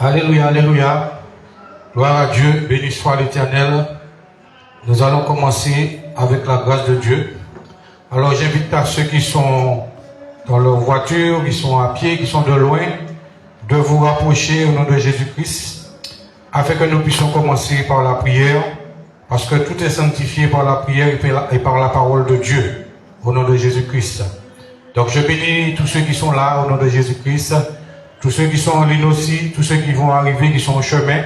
Alléluia, alléluia. Gloire à Dieu, béni soit l'Éternel. Nous allons commencer avec la grâce de Dieu. Alors j'invite à ceux qui sont dans leur voiture, qui sont à pied, qui sont de loin, de vous rapprocher au nom de Jésus-Christ, afin que nous puissions commencer par la prière, parce que tout est sanctifié par la prière et par la parole de Dieu, au nom de Jésus-Christ. Donc je bénis tous ceux qui sont là, au nom de Jésus-Christ, tous ceux qui sont en ligne aussi, tous ceux qui vont arriver, qui sont au chemin.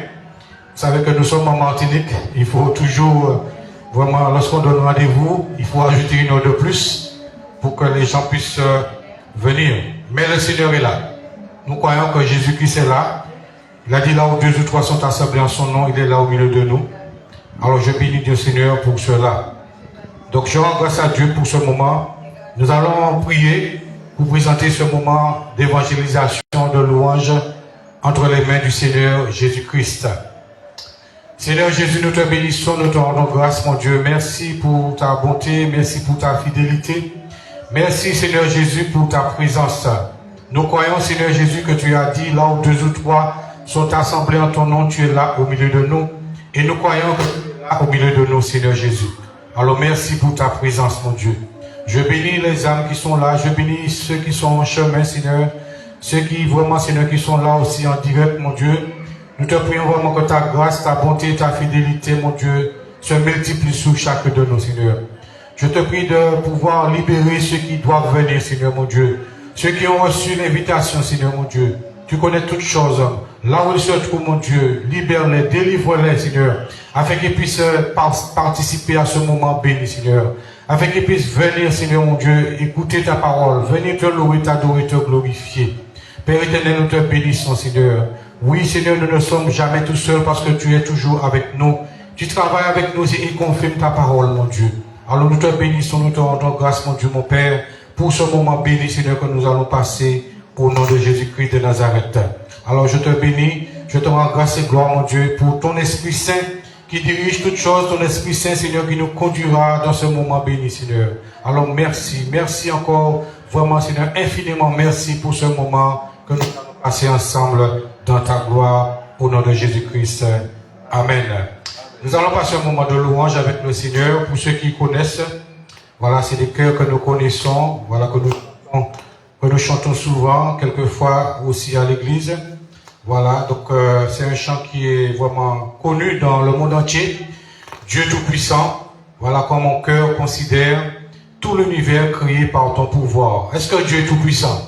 Vous savez que nous sommes en Martinique, il faut toujours, vraiment, lorsqu'on donne rendez-vous, il faut ajouter une heure de plus pour que les gens puissent venir. Mais le Seigneur est là. Nous croyons que Jésus-Christ est là. Il a dit là où 2 ou 3 sont assemblés en son nom, il est là au milieu de nous. Alors je bénis Dieu Seigneur pour cela. Donc je rends grâce à Dieu pour ce moment. Nous allons prier pour présenter ce moment d'évangélisation, de louange entre les mains du Seigneur Jésus-Christ. Seigneur Jésus, nous te bénissons, nous te rendons grâce, mon Dieu. Merci pour ta bonté, merci pour ta fidélité. Merci, Seigneur Jésus, pour ta présence. Nous croyons, Seigneur Jésus, que tu as dit, là où 2 ou 3 sont assemblés en ton nom, tu es là au milieu de nous. Et nous croyons que tu es là au milieu de nous, Seigneur Jésus. Alors merci pour ta présence, mon Dieu. Je bénis les âmes qui sont là, je bénis ceux qui sont en chemin, Seigneur. Ceux qui, vraiment, Seigneur, qui sont là aussi en direct, mon Dieu. Nous te prions vraiment que ta grâce, ta bonté, ta fidélité, mon Dieu, se multiplient sur chacun de nous, Seigneur. Je te prie de pouvoir libérer ceux qui doivent venir, Seigneur, mon Dieu. Ceux qui ont reçu l'invitation, Seigneur, mon Dieu. Tu connais toutes choses. Là où ils se trouvent, mon Dieu, libère-les, délivre-les, Seigneur, afin qu'ils puissent participer à ce moment béni, Seigneur. Afin qu'ils puissent venir, Seigneur, mon Dieu, écouter ta parole, venir te louer, t'adorer, te glorifier. Père éternel, nous te bénissons, Seigneur. Oui, Seigneur, nous ne sommes jamais tout seuls parce que tu es toujours avec nous. Tu travailles avec nous et confirmes ta parole, mon Dieu. Alors nous te bénissons, nous te rendons grâce, mon Dieu, mon Père, pour ce moment béni, Seigneur, que nous allons passer au nom de Jésus-Christ de Nazareth. Alors je te bénis, je te rends grâce et gloire, mon Dieu, pour ton Esprit Saint qui dirige toutes choses, ton Esprit Saint, Seigneur, qui nous conduira dans ce moment béni, Seigneur. Alors merci, merci encore, vraiment, Seigneur, infiniment merci pour ce moment que nous allons passer ensemble dans ta gloire, au nom de Jésus-Christ. Amen. Nous allons passer un moment de louange avec le Seigneur. Pour ceux qui connaissent, voilà, c'est des chœurs que nous connaissons, voilà, que nous chantons souvent, quelquefois aussi à l'église. Voilà, donc c'est un chant qui est vraiment connu dans le monde entier. Dieu Tout-Puissant, voilà comme mon cœur considère tout l'univers créé par ton pouvoir. Est-ce que Dieu est Tout-Puissant?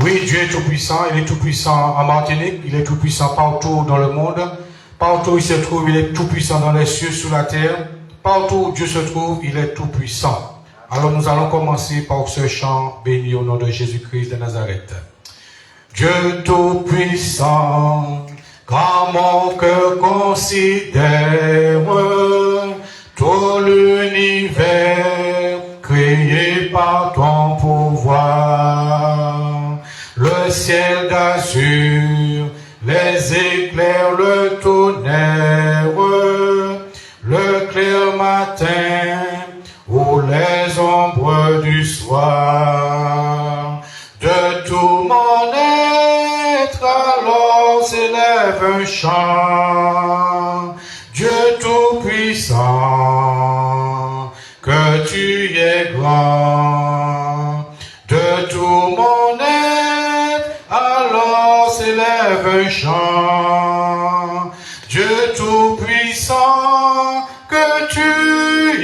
Oui, Dieu est tout-puissant, il est tout-puissant en Martinique, il est tout-puissant partout dans le monde. Partout où il se trouve, il est tout-puissant dans les cieux, sous la terre. Partout où Dieu se trouve, il est tout-puissant. Alors nous allons commencer par ce chant béni au nom de Jésus-Christ de Nazareth. Dieu tout-puissant, quand mon cœur considère tout l'univers créé par ton pouvoir. Le ciel d'azur, les éclairs, le tonnerre, le clair matin ou les ombres du soir. De tout mon être, alors s'élève un chant. Dieu tout-puissant, que tu es grand. De tout mon être, alors s'élève un chant. Dieu tout-puissant, que tu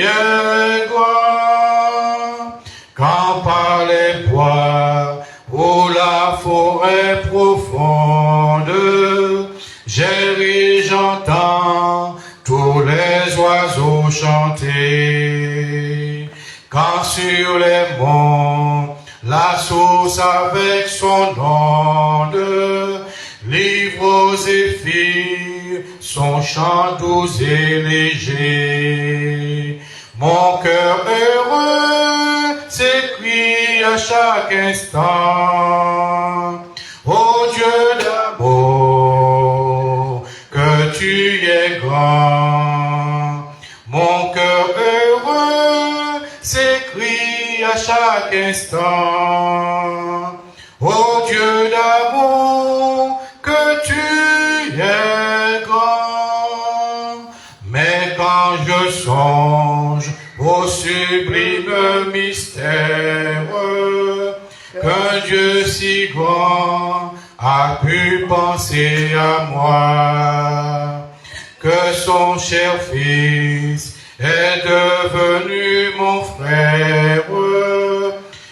es grand. Quand par les bois ou la forêt profonde, j'entends tous les oiseaux chanter. Quand sur les monts, la source avec son onde livre aux zéphyrs son chant doux et léger. Mon cœur heureux s'écrie à chaque instant. Ô Dieu d'amour, que tu es grand. Mon cœur heureux s'écrie à chaque instant. Ô Dieu d'amour, que tu songe au sublime mystère qu'un Dieu si grand a pu penser à moi, que son cher Fils est devenu mon frère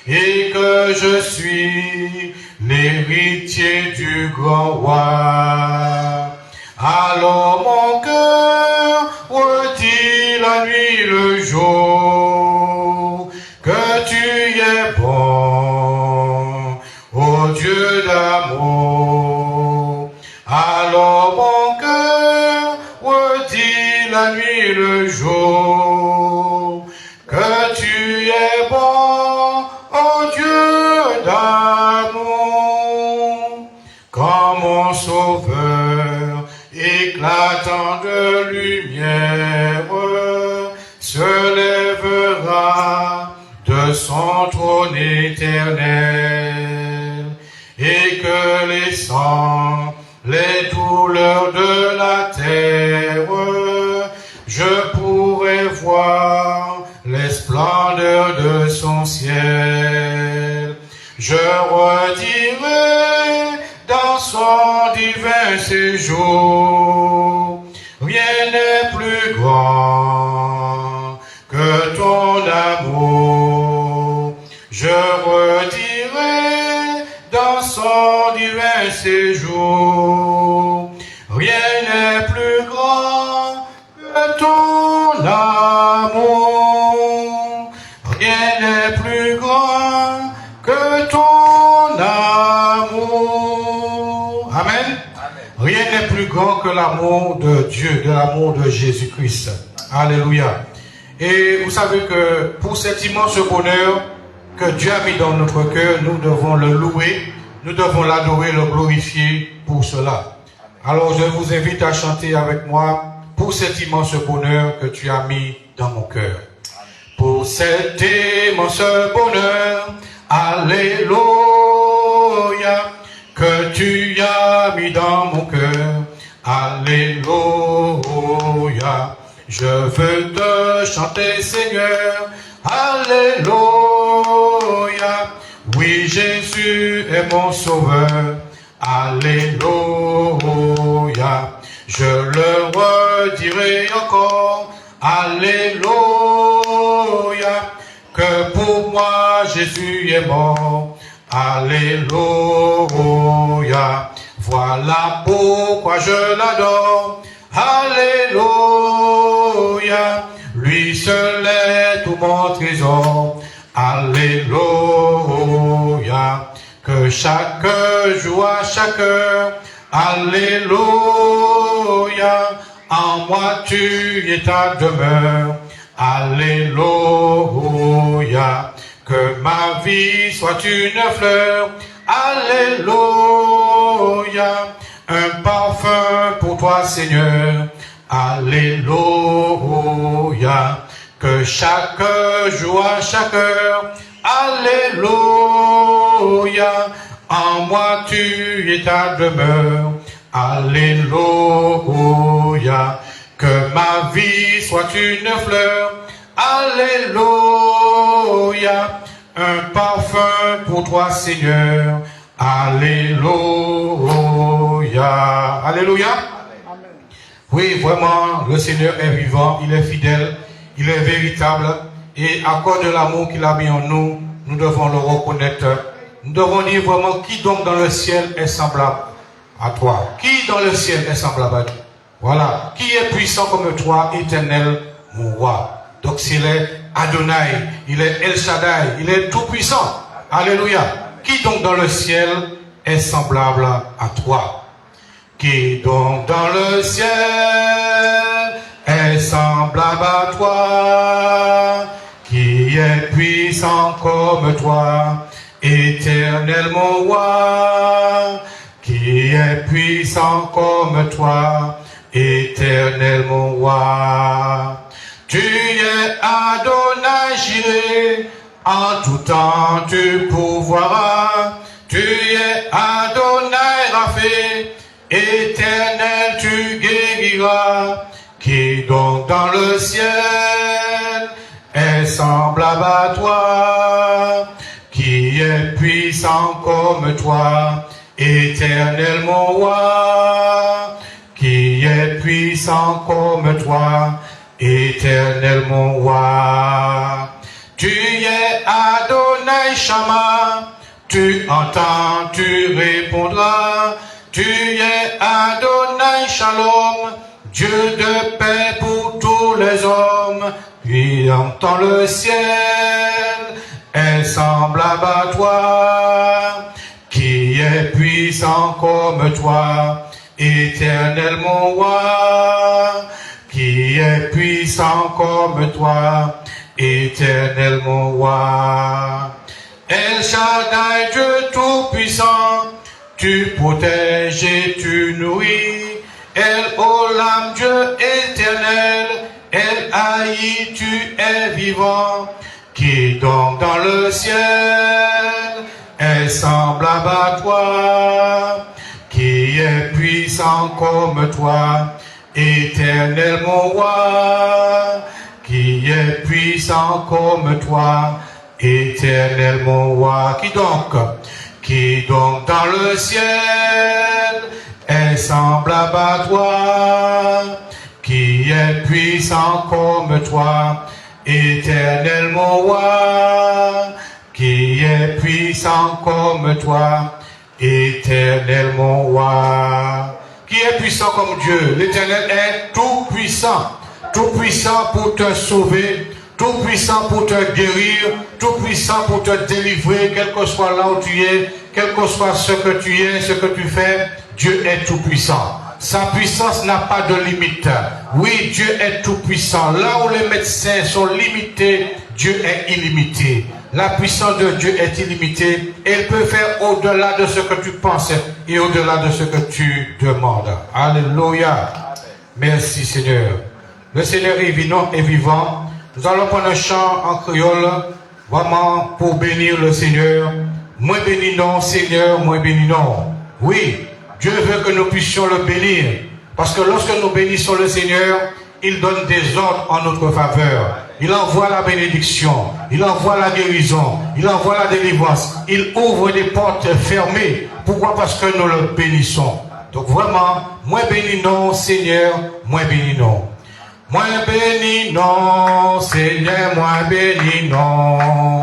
et que je suis l'héritier du grand roi. Alors mon cœur redit la nuit le jour que tu es bon, ô Dieu d'amour. Alors mon cœur redit la nuit le jour que tu es bon, ô Dieu d'amour. Quand mon sauveur éclatant de lumière se lèvera de son trône éternel, et que les sangs, les douleurs de la terre, je pourrai voir les splendeurs de son ciel. Je redirai dans son divin séjour, rien n'est plus grand que ton amour. Je redirai dans son divin séjour, rien n'est plus grand que ton amour. Rien n'est plus grand que ton amour. Amen. Rien n'est plus grand que l'amour de Dieu, de l'amour de Jésus-Christ. Alléluia. Et vous savez que pour cet immense bonheur que Dieu a mis dans notre cœur, nous devons le louer, nous devons l'adorer, le glorifier pour cela. Alors je vous invite à chanter avec moi pour cet immense bonheur que tu as mis dans mon cœur. Pour cet immense bonheur, alléluia, que tu as mis dans mon cœur, alléluia. Je veux te chanter, Seigneur, alléluia. Oui, Jésus est mon sauveur, alléluia. Je le redirai encore, alléluia. Que pour moi Jésus est mort, alléluia. Voilà pourquoi je l'adore, alléluia. Lui seul est tout mon trésor, alléluia. Que chaque jour, à chaque heure, alléluia. En moi tu es ta demeure, alléluia. Que ma vie soit une fleur, alléluia. Un parfum pour toi, Seigneur, alléluia. Que chaque jour, à chaque heure, alléluia. En moi tu es ta demeure, alléluia. Que ma vie soit une fleur, alléluia. Un parfum pour toi, Seigneur, alléluia. Alléluia. Oui, vraiment, le Seigneur est vivant, il est fidèle, il est véritable. Et à cause de l'amour qu'il a mis en nous, nous devons le reconnaître. Nous devons dire vraiment qui donc dans le ciel est semblable à toi. Qui dans le ciel est semblable à toi. Voilà. Qui est puissant comme toi, éternel, mon roi. Donc s'il est Adonai, il est El Shaddai, il est tout puissant. Alléluia. Qui donc dans le ciel est semblable à toi? Qui donc dans le ciel est semblable à toi? Qui est puissant comme toi, éternel mon roi? Qui est puissant comme toi, éternel mon roi? Tu es Adonai Jireh, en tout temps tu pourvoiras. Tu es Adonai Rapha, éternel tu guériras. Qui donc dans le ciel est semblable à toi, qui est puissant comme toi, éternel mon roi, qui est puissant comme toi, éternel mon roi. Tu es Adonai Shama, tu entends, tu répondras. Tu es Adonai Shalom, Dieu de paix pour tous les hommes. Puis entend le ciel est semblable à toi, qui est puissant comme toi, éternel mon roi, qui est puissant comme toi, éternel mon roi. El Shaddai, Dieu tout-puissant, tu protèges et tu nourris. El Olam, Dieu éternel, El Haï, tu es vivant, qui donc dans le ciel est semblable à toi, qui est puissant comme toi, éternel mon roi, qui est puissant comme toi, éternel mon roi. Qui donc dans le ciel est semblable à toi, qui est puissant comme toi, éternel mon roi, qui est puissant comme toi, éternel mon roi. Qui est puissant comme Dieu? L'Éternel est tout puissant pour te sauver, tout puissant pour te guérir, tout puissant pour te délivrer, quel que soit là où tu es, quel que soit ce que tu es, ce que tu fais. Dieu est tout puissant. Sa puissance n'a pas de limite. Oui, Dieu est tout puissant. Là où les médecins sont limités, Dieu est illimité. La puissance de Dieu est illimitée et il peut faire au-delà de ce que tu penses et au-delà de ce que tu demandes. Alléluia. Merci Seigneur. Le Seigneur est vivant. Nous allons prendre un chant en créole, vraiment pour bénir le Seigneur. Moi bénis non, Seigneur, moi bénis non. Oui, Dieu veut que nous puissions le bénir. Parce que lorsque nous bénissons le Seigneur, il donne des ordres en notre faveur. Il envoie la bénédiction, il envoie la guérison, il envoie la délivrance. Il ouvre des portes fermées. Pourquoi? Parce que nous le bénissons. Donc vraiment, moi bénis non, Seigneur, moi bénis non. Moi béni non, Seigneur, moi béni non.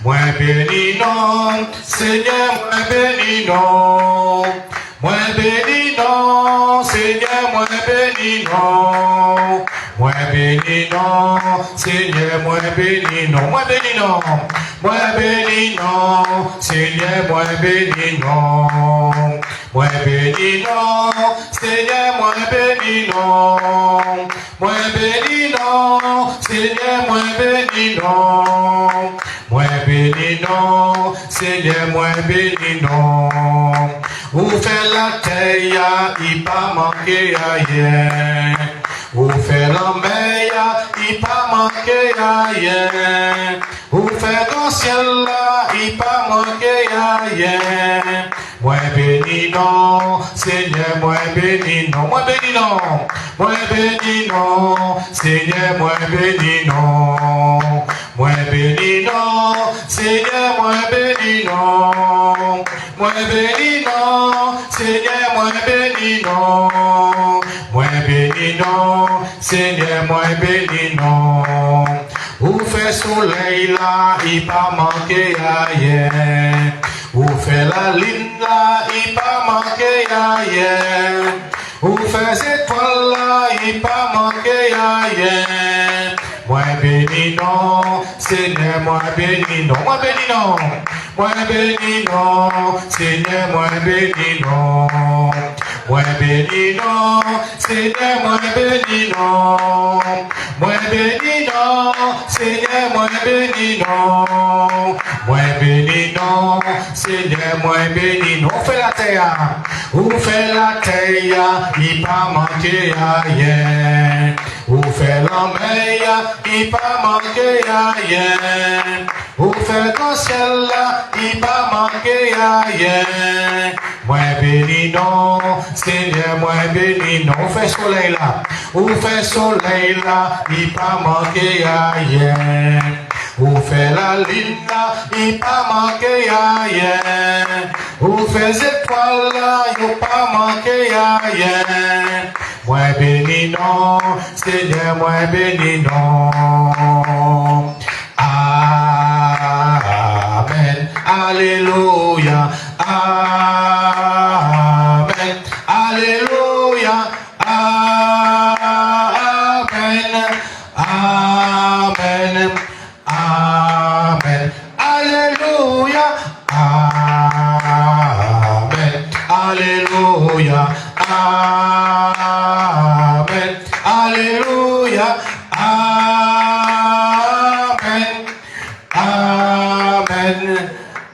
Moi béni non, Seigneur, moi béni non. Moi béni non, Seigneur, moi béni non. Moi béni non, Seigneur, moi béni non. Moi béni non, moi béni non, Seigneur, moi béni non. Moi béni non, Seigneur, moi béni non. Moi béni non, Seigneur, moi béni non. Moi béni non, Seigneur, moi béni non. Vous faites la terre, il pas manqué rien. Vous faites la mer, il pas manqué rien. Vous faites le ciel là, il pas manqué rien. Moi béni non, Seigneur, moi béni non. Moi béni non, moi béni non, Seigneur, moi béni non. Moi béni non, Seigneur, moi béni non. Moi béni non, Seigneur, moi béni non. Moi béni non, Seigneur, moi béni non. Vous faites soleil là, il pas manqué rien. Vous faites la lune là, il pas manqué rien. Vous faites étoile là, il pas manqué rien. Moi béni non, Seigneur, moi béni non. Moi béni non, moi béni non, Seigneur, moi béni non. Moi béni non, Seigneur, moi béni non. Moi béni non, Seigneur, moi béni non. Moi béni non, Seigneur, moi béni non. On fait la terre, on fait la terre, il pas manqué rien. Vous faites la mer, il pas manqué rien. Ou fait dans ciel là, il pas manqué rien. Moi béni non, Seigneur, moi béni non. Ou fait soleil là, ou fait soleil là, il pas manqué rien. Ou fait la lune là, il pas manqué rien. Ou fait étoile là, il pas manqué rien. Moi béni non, Seigneur, moi béni non. Amen. Alléluia. Amen. Alléluia. Amen. Amen. Amen. Alléluia. Amen. Alléluia. Amen. Alléluia. Amen. Amen.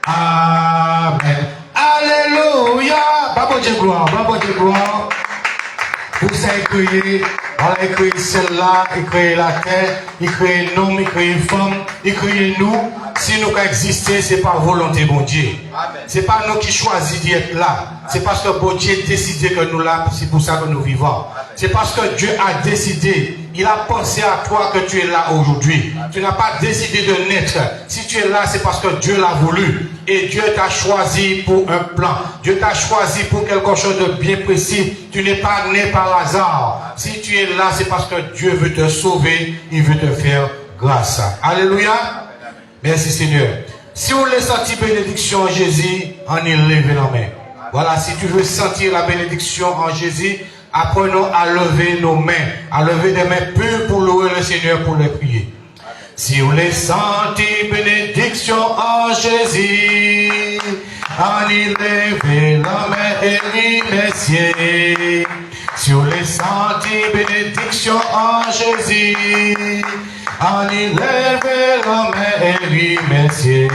Amen. Alléluia. Baba Dieu gloire. Baba Dieu gloire. Vous savez créer, on a créé celle-là, il crée la terre, il crée l'homme, il crée femme, il crée nous. Si nous existons, ce n'est pas volonté bon Dieu. Ce n'est pas nous qui choisissons d'être là. C'est parce que bon Dieu a décidé que nous là, c'est pour ça que nous vivons. C'est parce que Dieu a décidé, il a pensé à toi que tu es là aujourd'hui. Tu n'as pas décidé de naître. Si tu es là, c'est parce que Dieu l'a voulu. Et Dieu t'a choisi pour un plan. Dieu t'a choisi pour quelque chose de bien précis. Tu n'es pas né par hasard. Si tu es là, c'est parce que Dieu veut te sauver. Il veut te faire grâce. Alléluia. Merci Seigneur. Si vous voulez sentir bénédiction en Jésus, on y lève la main. Voilà, si tu veux sentir la bénédiction en Jésus, apprenons à lever nos mains, à lever des mains pures pour louer le Seigneur, pour les prier. Si vous voulez sentir bénédiction en Jésus, on y lève la main et remercier. Si vous voulez sentir bénédiction en Jésus, on y lève la main et remercier.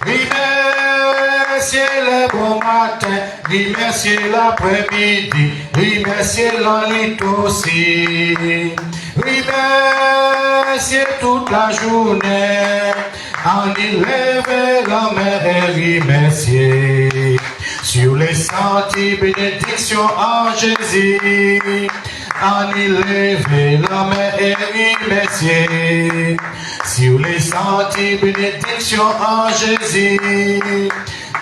Remercier le bon matin, remercier l'après-midi, remercier la nuit aussi. Remercier toute la journée, on y lève la main et remercier. Sur les sentis bénédictions en Jésus, on y lève la main et remercier. Sur les sentis bénédictions en Jésus,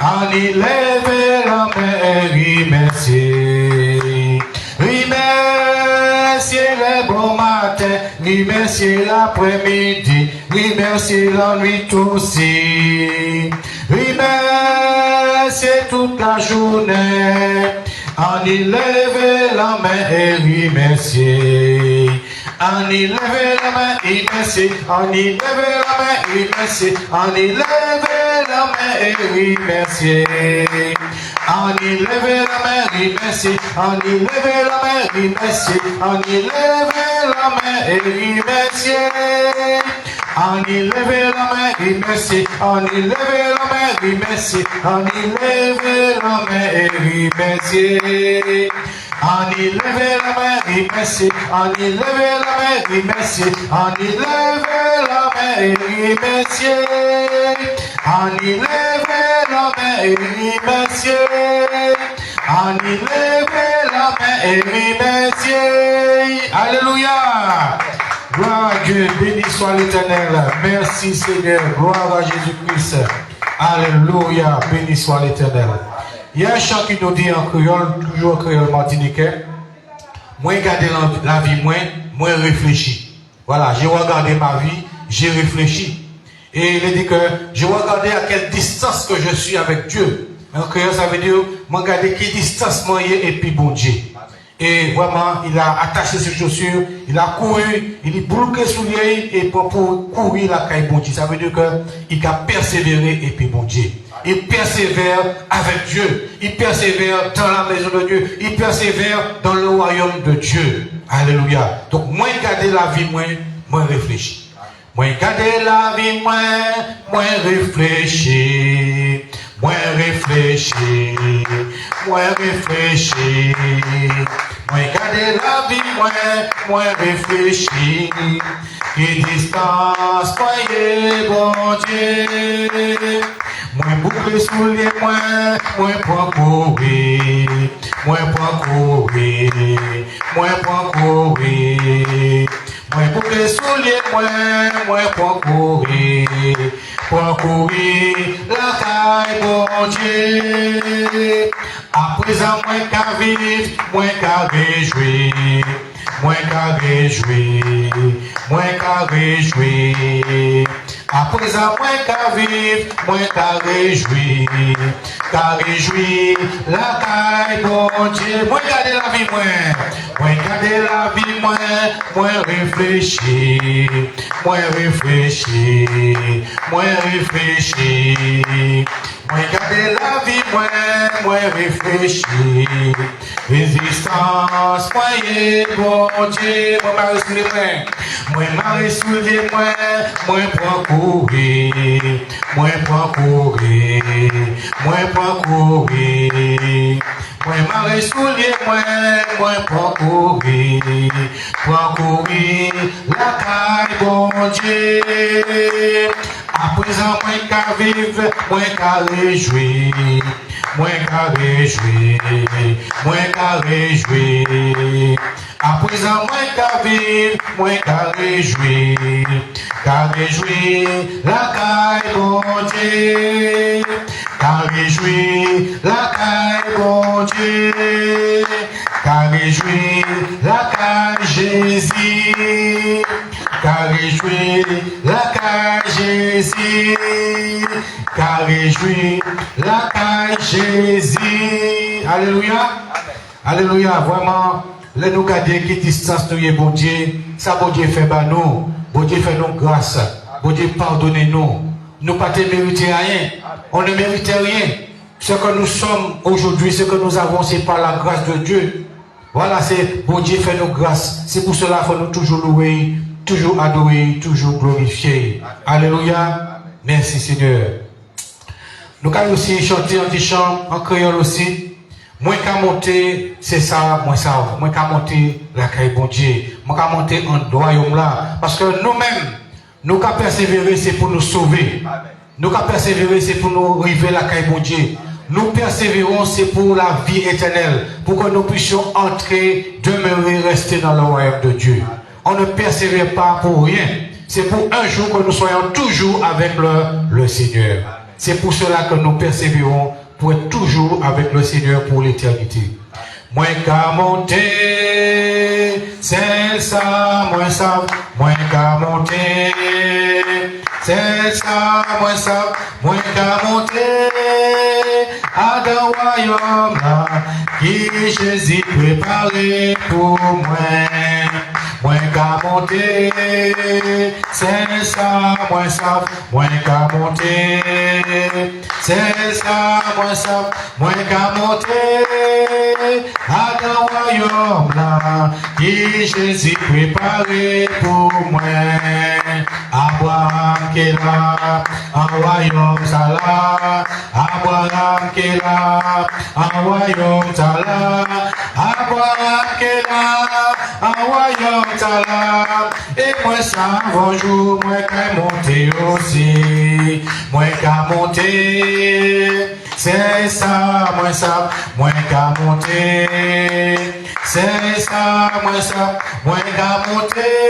on y lève la main et remercier. Remercier le bon matin, remercier l'après-midi, remercier la nuit aussi. Remercier toute la journée, on y lève la main et remercier. On y lève la main et remercier. On y lève la main et remercier. On y lève la main et remercier. On y lève la main et remercier. On y lève la main et remercier. On y lève la main et remercier. On y lève la main et remercier. On y lève la main et remercier. On y lève la main et remercier. On y lève la main et remercier. On y lève la main et remercier. On y lève la main et remercier. On y lève la main et remercier. On y lève la main et remercier. Alléluia. Gloire à Dieu, béni soit l'Éternel. Merci Seigneur, gloire à Jésus-Christ. Alléluia, béni soit l'Éternel. Il y a un chant qui nous dit en créole, toujours en créole martiniquais. Moi, regarder la vie, moi réfléchi. Voilà, j'ai regardé ma vie, j'ai réfléchi. Et il dit que j'ai regardé à quelle distance que je suis avec Dieu. En créole, ça veut dire, moi, regarder quelle distance moi et puis bon Dieu. Et vraiment, il a attaché ses chaussures, il a couru, il a bloqué sous lui et pour courir la caille bon Dieu. Ça veut dire qu'il a persévéré et puis bon Dieu. Il persévère avec Dieu. Il persévère dans la maison de Dieu. Il persévère dans le royaume de Dieu. Alléluia. Donc, moi, garder la vie, moi réfléchis. Moi, garder la vie, moi réfléchis. Moi réfléchis. Moi réfléchis. Moi garder la vie, moi réfléchir. Qui distance, voyez, bon Dieu. Moi boucler sous les moi pour courir. Moi pour courir. Moi pour courir. Moi boucler sous les moi pour courir. Pour courir, la caille, bon Dieu. À présent, moi qu'à vivre, moi qu'à réjouir. Moi qu'à réjouir, moi qu'à réjouir. À présent, moi qu'à vivre, moi qu'à réjouir. Qu'à réjouir, la caille, bon Dieu. Moi garder la vie, moi garder la vie, moi réfléchir. Moi réfléchir, moi réfléchir. Moi garder la vie, moi réfléchir. Résistance, moi bon Dieu, moi m'arrête sous les mains. Moi m'arrête sous les mains, moi pour courir. Moi pour courir, moi pour courir. Moi m'arrête sous les mains, moi pour courir. Pour courir, la caille, bon Dieu. À présent, moi qu'à vivre, moi qu'à réjouir. Moi qu'à réjouir, moi qu'à réjouir. À présent, moi qu'à vivre, moi qu'à réjouir. Qu'à réjouir, la caille, bon Dieu. Qu'à réjouir, la caille, bon Dieu. Qu'à réjouir, la caille, Jésus. Qu'à réjouir, la caille, Jésus. Qu'à réjouir, la caille, Jésus. Alléluia. Alléluia. Vraiment, les nous garder qui distance nous, bon Dieu. Ça, bon Dieu fait par nous. Bon Dieu fait nous grâce. Bon Dieu pardonnez nous. Nous pas te mériter rien. On ne mérite rien. Ce que nous sommes aujourd'hui, ce que nous avons, c'est par la grâce de Dieu. Voilà, c'est bon Dieu fait nous grâce. C'est pour cela qu'il faut nous toujours louer, toujours adorer, toujours glorifier. Alléluia. Merci Seigneur. Nous allons aussi chanter un petit chant en créole aussi. Moi qu'à monter, c'est ça, moi ça. Moi qu'à monter, la caille bon Dieu. Moi qu'à monter en royaume là. Parce que nous-mêmes, nous qu'à persévérer, c'est pour nous sauver. Nous qu'à persévérer, c'est pour nous arriver la caille bon Dieu. Nous persévérons, c'est pour la vie éternelle. Pour que nous puissions entrer, demeurer, rester dans le royaume de Dieu. On ne persévère pas pour rien. C'est pour un jour que nous soyons toujours avec le Seigneur. C'est pour cela que nous persévérons, pour être toujours avec le Seigneur pour l'éternité. Moi qu'à monter, c'est ça, moi qu'à monter, c'est ça, moi qu'à monter, à dans royaume là, qui Jésus préparé pour moi. Moi qu'à monter, c'est ça, moi qu'à monter, c'est ça, moi qu'à monter, à dans royaume là, qui Jésus préparé pour moi. Abraham qui est là, en royaume ça là, Abraham qui est là, en royaume ça là, Abraham qui est là, en royaume ça là, et moi ça bonjour, moi qu'à monter aussi, moi qu'à monter, c'est ça, moi qu'à monter, c'est ça, moi qu'à monter,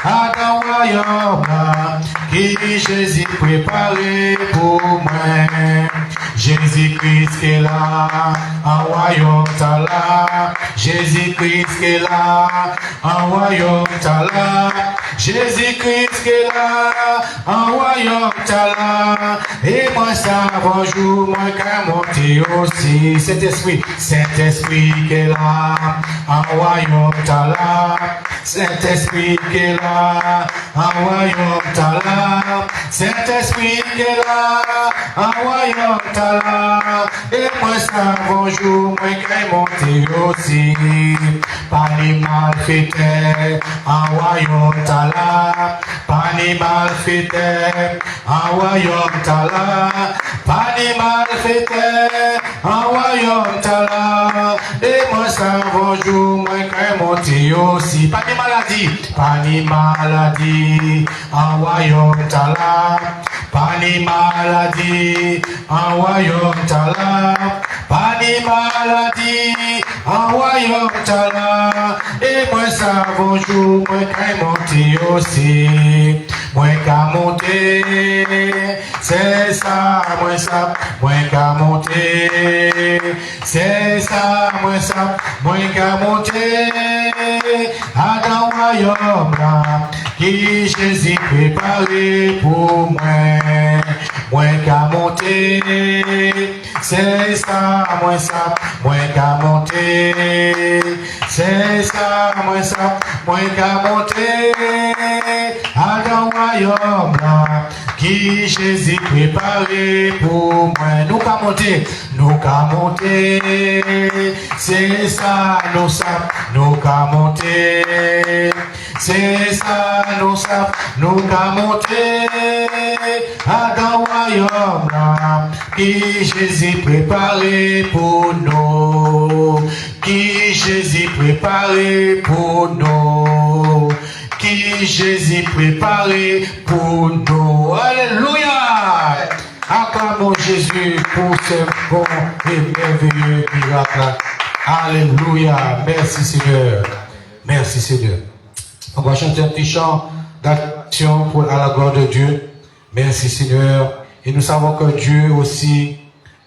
à dans royaume là, qui Jésus préparé pour moi. Jésus-Christ qui est là, en royaume ça là, Jésus-Christ qui est là, en royaume ça là, Jésus-Christ qui est là, en royaume ça là, et moi ça bonjour, moi qu'à monter aussi, Saint-Esprit qui est là, en royaume ça là, Saint-Esprit qui est là, en royaume ça là, Saint-Esprit qui est là, en royaume ça là, et moi ça bonjour, moi qu'est monté aussi. Pas ni mal fait en royaume tala. Pas ni mal fait en royaume tala. Pas ni mal fait en royaume tala. Et moi ça bonjour, moi qu'est monté aussi. Pas ni maladie, pas ni maladie en royaume tala. Pas ni maladie en royaume tala. Pas ni maladie en royaume tala. Et moi ça bonjour, moi qu'à monter aussi. Moi qu'à monter, c'est ça, moi qu'à monter. C'est ça, moi qu'à monter. À dans le royaume là, qui Jésus préparé pour moi. Moi qu'à monter, c'est ça, moi qu'à monter, c'est ça, moi qu'à monter, à dans le royaume là, qui Jésus préparé pour moi. Nous qu'à monter, c'est ça, nous qu'à monter, c'est ça, nous qu'à monter, à dans le royaume là, qui Jésus préparé pour nous, qui Jésus préparé pour nous, qui Jésus préparé pour nous. Alléluia! Acclamons Jésus pour ce bon et merveilleux miracle. Alléluia! Merci Seigneur. Merci Seigneur. On va chanter un petit chant d'action à la gloire de Dieu. Merci Seigneur. Et nous savons que Dieu aussi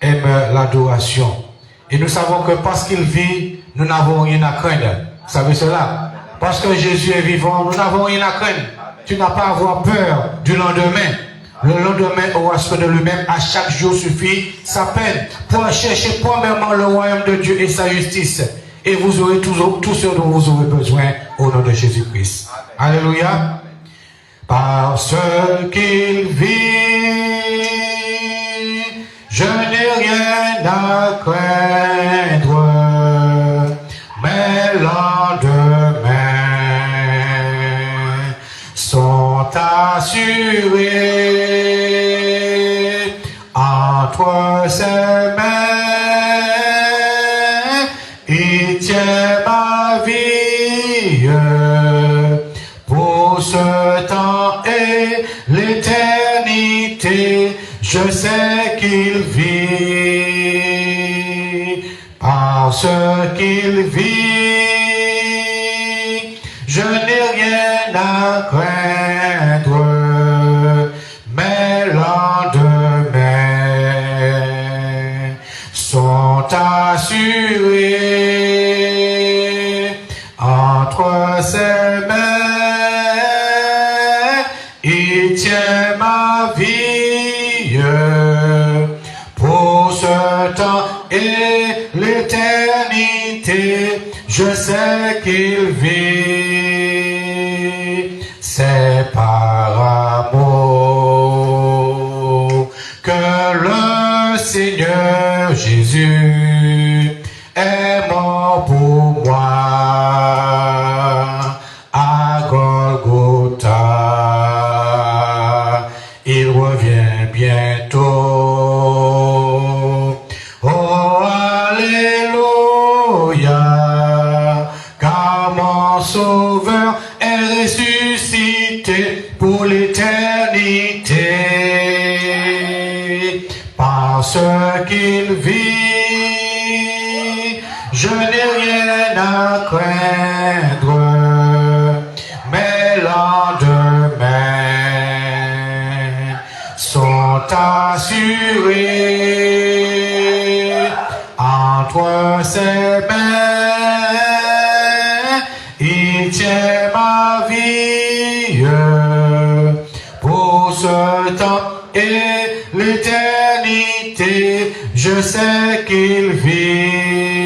aime l'adoration. Et nous savons que parce qu'il vit, nous n'avons rien à craindre. Vous savez cela? Parce que Jésus est vivant, nous n'avons rien à craindre. Tu n'as pas à avoir peur du lendemain. Le lendemain aura soin de lui-même. À chaque jour suffit sa peine. Pour chercher premièrement le royaume de Dieu et sa justice. Et vous aurez tout ce dont vous aurez besoin au nom de Jésus-Christ. Alléluia. Parce qu'il vit, je n'ai rien à craindre, mes lendemains sont assurés entre ses mains. Il tient ma vie pour ce temps et l'éternité. Je sais qu'il vit, parce qu'il vit, je n'ai rien à craindre, mes lendemains sont assurés entre ses mains. Il tient ma vie pour ce temps et l'éternité. Je sais qu'il vit, c'est par amour que le Seigneur Jésus est mort pour moi à Golgotha. Il revient bientôt. Oh, alléluia, car mon Sauveur est ressuscité pour l'éternité. Parce qu'il vit, je n'ai rien à craindre, mes lendemains sont assurés entre ses mains. Il tient ma vie pour ce temps et l'éternité. Je sais qu'il vit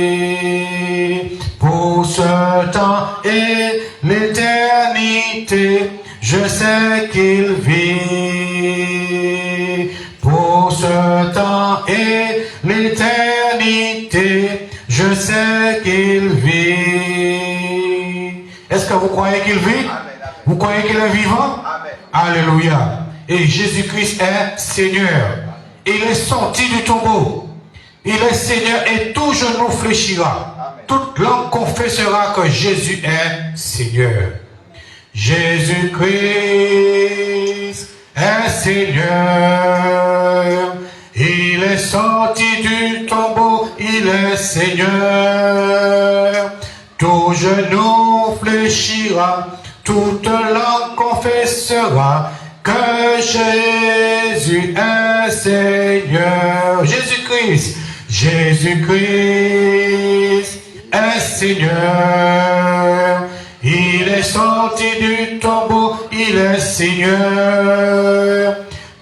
pour ce temps et l'éternité. Je sais qu'il vit pour ce temps et l'éternité. sais qu'il vit. Est-ce que vous croyez qu'il vit? Vous croyez qu'il est vivant? Alléluia. Et Jésus-Christ est Seigneur. Il est sorti du tombeau. Il est Seigneur et tout genou fléchira. Toute langue confessera que Jésus est Seigneur. Jésus-Christ est Seigneur. Il est sorti du tombeau. Il est Seigneur. Tout genou fléchira. Toute langue confessera que Jésus est Seigneur. Jésus-Christ. Jésus-Christ est Seigneur. Il est sorti du tombeau, il est Seigneur.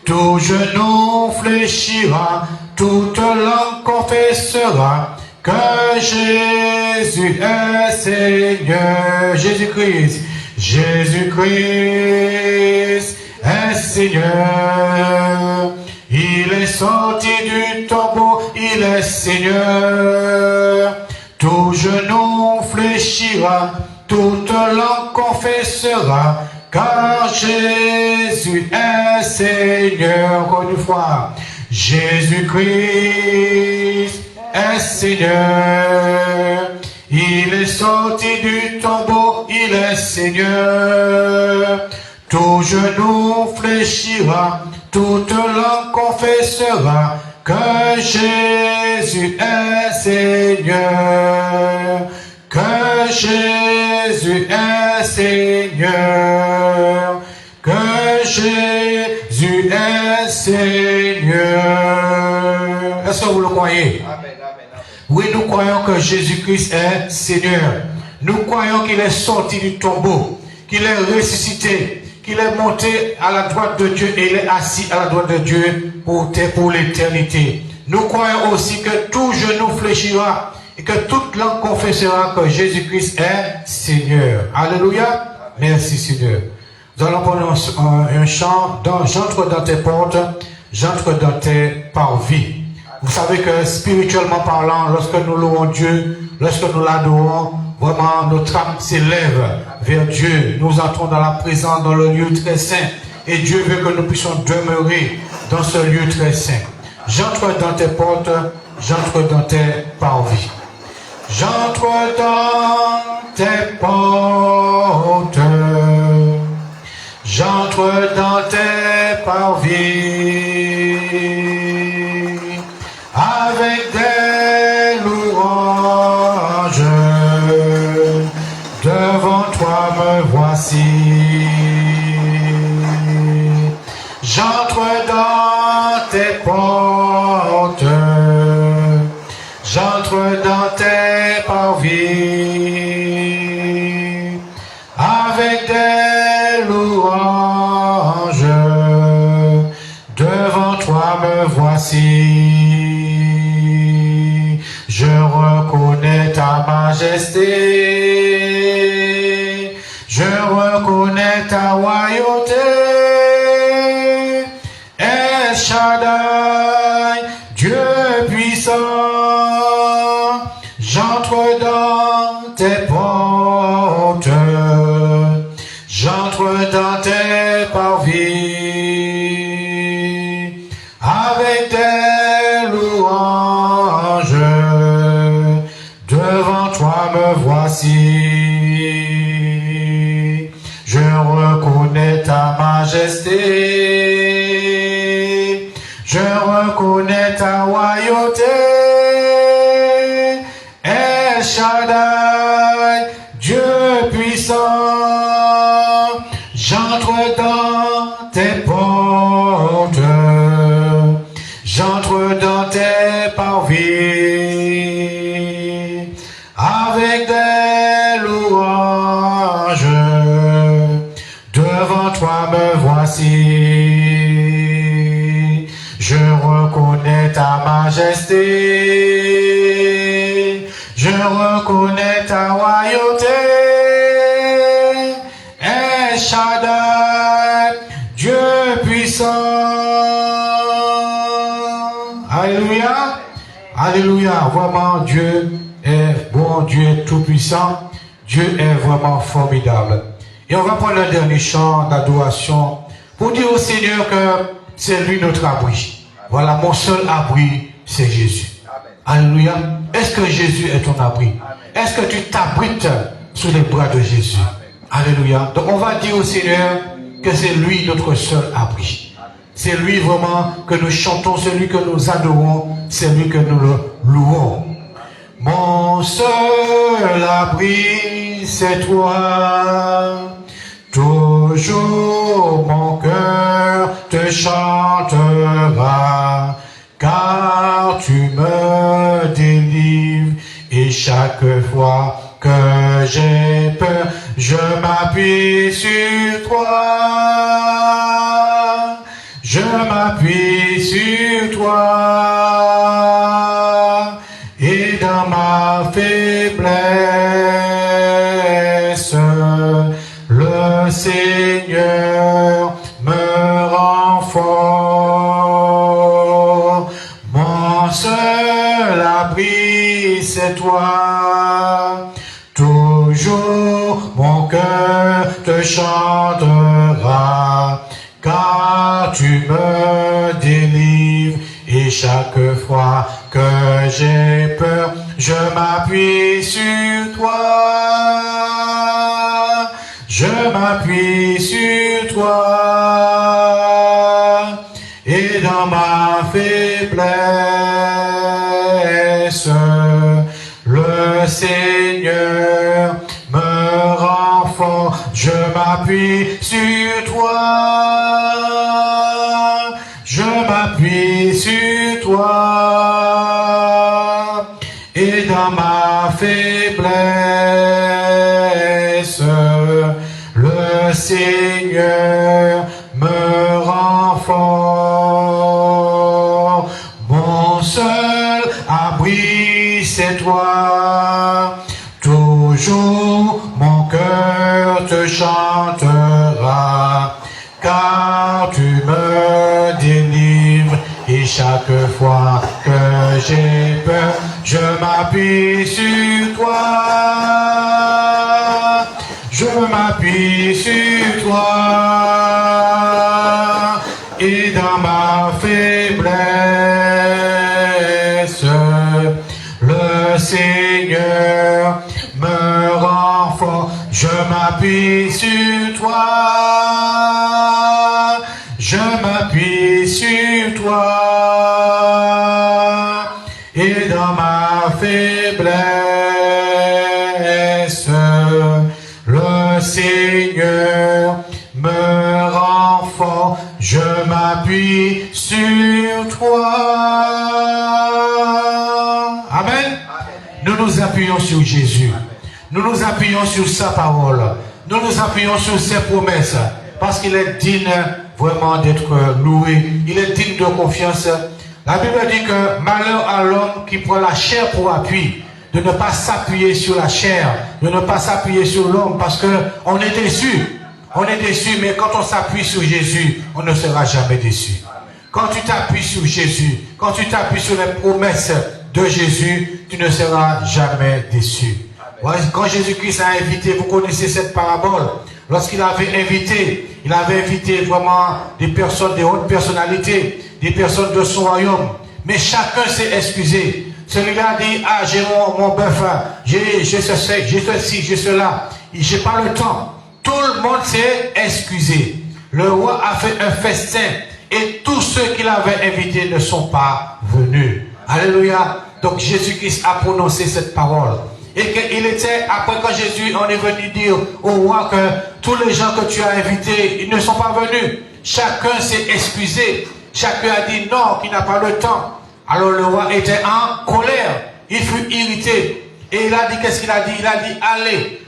Tout genou fléchira, toute langue confessera que Jésus est Seigneur. Jésus-Christ, Jésus-Christ est Seigneur. Il est sorti du tombeau, il est Seigneur. Tout genou fléchira, toute langue confessera, car Jésus est Seigneur. Encore une fois, Jésus-Christ est Seigneur. Il est sorti du tombeau, il est Seigneur. Tout genou fléchira, toute langue confessera que Jésus est Seigneur. Que Jésus est Seigneur. Que Jésus est Seigneur. Est-ce que vous le croyez? Oui, nous croyons que Jésus-Christ est Seigneur. Nous croyons qu'il est sorti du tombeau, qu'il est ressuscité, qu'il est monté à la droite de Dieu et il est assis à la droite de Dieu pour l'éternité. Nous croyons aussi que tout genou fléchira et que toute langue confessera que Jésus-Christ est Seigneur. Alléluia. Merci Seigneur. Nous allons prendre un chant. J'entre dans tes portes, j'entre dans tes parvis. Vous savez que spirituellement parlant, lorsque nous louons Dieu, lorsque nous l'adorons, vraiment notre âme s'élève vers Dieu. Nous entrons dans la présence, dans le lieu très saint. Et Dieu veut que nous puissions demeurer dans ce lieu très saint. J'entre dans tes portes, j'entre dans tes parvis. J'entre dans tes portes, j'entre dans tes parvis. Avec des louanges, devant toi me voici. J'entre dans tes portes, j'entre dans tes parvis. Avec des louanges, devant toi me voici. Je reconnais ta majesté, je reconnais ta royauté. El Shaddai, Dieu puissant, j'entre dans tes portes, j'entre dans tes parvis. Avec des louanges, devant toi me voici. Je reconnais ta majesté, je reconnais ta royauté. El Shaddai, Dieu puissant, j'entre dans tes portes, j'entre dans tes parvis. Avec des louanges, devant toi me voici. Je reconnais ta majesté, je reconnais ta royauté. El Shaddai, Dieu puissant. Alléluia. Alléluia. Vraiment, Dieu est bon, Dieu est tout-puissant, Dieu est vraiment formidable. Et on va prendre un dernier chant d'adoration pour dire au Seigneur que c'est lui notre abri. Voilà, mon seul abri, c'est Jésus. Alléluia. Est-ce que Jésus est ton abri? Est-ce que tu t'abrites sous les bras de Jésus? Alléluia. Donc on va dire au Seigneur que c'est lui notre seul abri. C'est lui vraiment que nous chantons, c'est lui que nous adorons, c'est lui que nous le louons. Mon seul abri, c'est toi. Toujours mon cœur te chantera, car tu me délivres, et chaque fois que j'ai peur, je m'appuie sur toi. Je m'appuie sur toi, et dans ma faiblesse, le Seigneur me rend fort. Mon seul abri, c'est toi. Toujours mon cœur te chantera, car tu me délivres, et chaque fois que j'ai peur, je m'appuie sur toi. Je m'appuie sur toi, et dans ma faiblesse, le Seigneur me rend fort. Je m'appuie sur toi, je m'appuie sur toi, et dans ma faiblesse, le Seigneur me rend fort. Mon seul abri, c'est toi. Toujours mon cœur te chantera, car tu me délivres, et chaque fois que j'ai peur, je m'appuie sur toi. Je m'appuie sur toi, et dans ma faiblesse, le Seigneur me rend fort. Je m'appuie sur toi, je m'appuie sur toi, et dans ma faiblesse, le Seigneur me rend fort. Je m'appuie sur toi. Amen. Nous nous appuyons sur Jésus. Nous nous appuyons sur sa parole. Nous nous appuyons sur ses promesses. Parce qu'il est digne vraiment d'être loué. Il est digne de confiance. La Bible dit que malheur à l'homme qui prend la chair pour appui. De ne pas s'appuyer sur la chair. De ne pas s'appuyer sur l'homme. Parce qu'on est déçu. On est déçu, mais quand on s'appuie sur Jésus, on ne sera jamais déçu. Quand tu t'appuies sur Jésus, quand tu t'appuies sur les promesses de Jésus, tu ne seras jamais déçu. Quand Jésus-Christ a invité, vous connaissez cette parabole, lorsqu'il avait invité, il avait invité vraiment des personnes, des hautes personnalités, des personnes de son royaume. Mais chacun s'est excusé. Celui-là dit, ah, j'ai mon bœuf, j'ai ceci, j'ai cela, j'ai pas le temps. Tout le monde s'est excusé. Le roi a fait un festin et tous ceux qu'il avait invités ne sont pas venus. Alléluia. Donc Jésus-Christ a prononcé cette parole. Et qu'il était, après quand Jésus en est venu dire au roi que tous les gens que tu as invités, ils ne sont pas venus. Chacun s'est excusé. Chacun a dit non, qu'il n'a pas le temps. Alors le roi était en colère. Il fut irrité. Et il a dit, qu'est-ce qu'il a dit? Il a dit,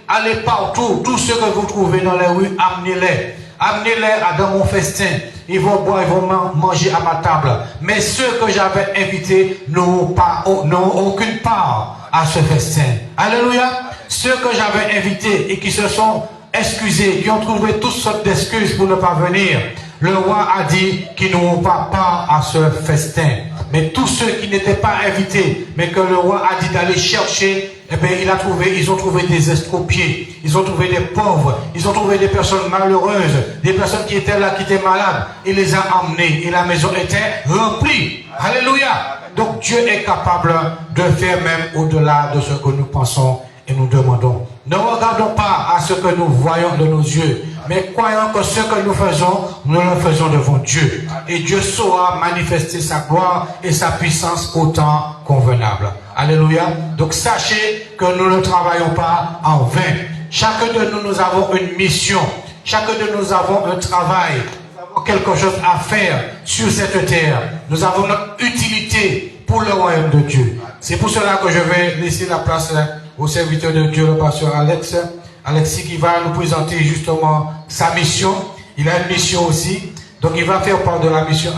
allez partout, tous ceux que vous trouvez dans les rues, amenez-les. Amenez-les dans mon festin. Ils vont boire, ils vont manger à ma table. Mais ceux que j'avais invités n'ont aucune part à ce festin. Alléluia. Ceux que j'avais invités et qui se sont excusés, qui ont trouvé toutes sortes d'excuses pour ne pas venir, le roi a dit qu'ils n'auront pas part à ce festin. Mais tous ceux qui n'étaient pas invités, mais que le roi a dit d'aller chercher, eh bien, ils ont trouvé des estropiés, ils ont trouvé des pauvres, ils ont trouvé des personnes malheureuses, des personnes qui étaient là, qui étaient malades. Il les a emmenés et la maison était remplie. Alléluia. Donc Dieu est capable de faire même au-delà de ce que nous pensons et nous demandons. Ne regardons pas à ce que nous voyons de nos yeux, mais croyons que ce que nous faisons, nous le faisons devant Dieu. Et Dieu saura manifester sa gloire et sa puissance au temps convenable. Alléluia. Donc sachez que nous ne travaillons pas en vain. Chacun de nous, nous avons une mission. Chacun de nous avons un travail. Nous avons quelque chose à faire sur cette terre. Nous avons notre utilité pour le royaume de Dieu. C'est pour cela que je vais laisser la place au serviteur de Dieu, le pasteur Alexis, qui va nous présenter justement sa mission. Il a une mission aussi. Donc il va faire part de la mission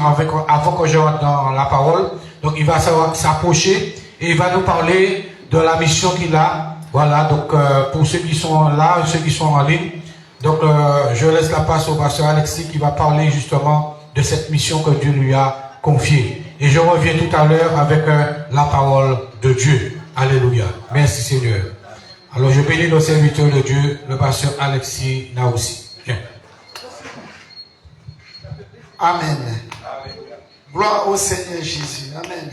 avant que je rentre dans la parole. Donc il va s'approcher et il va nous parler de la mission qu'il a. Voilà, donc pour ceux qui sont là, ceux qui sont en ligne. Donc je laisse la place au pasteur Alexis qui va parler justement de cette mission que Dieu lui a confiée. Et je reviens tout à l'heure avec la parole de Dieu. Alléluia. Merci Seigneur. Alors je bénis nos serviteurs de Dieu, le pasteur Alexis Naoussi. Viens. Amen. Gloire au Seigneur Jésus. Amen.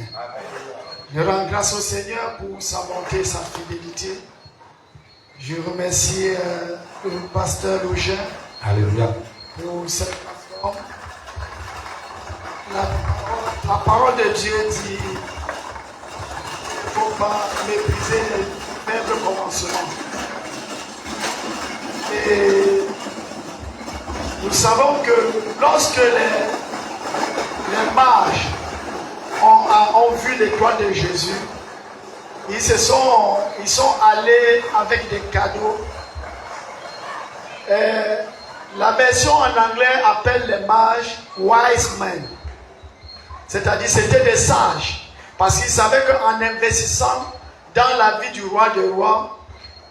Je rends grâce au Seigneur pour sa bonté et sa fidélité. Je remercie le pasteur Login. Alléluia. Pour cette plateforme. La parole de Dieu dit qu'il ne faut pas mépriser les faibles commencements. Et nous savons que lorsque les mages ont vu l'étoile de Jésus, ils sont allés avec des cadeaux. La version en anglais appelle les mages wise men. C'est-à-dire c'était des sages. Parce qu'ils savaient qu'en investissant dans la vie du roi des rois,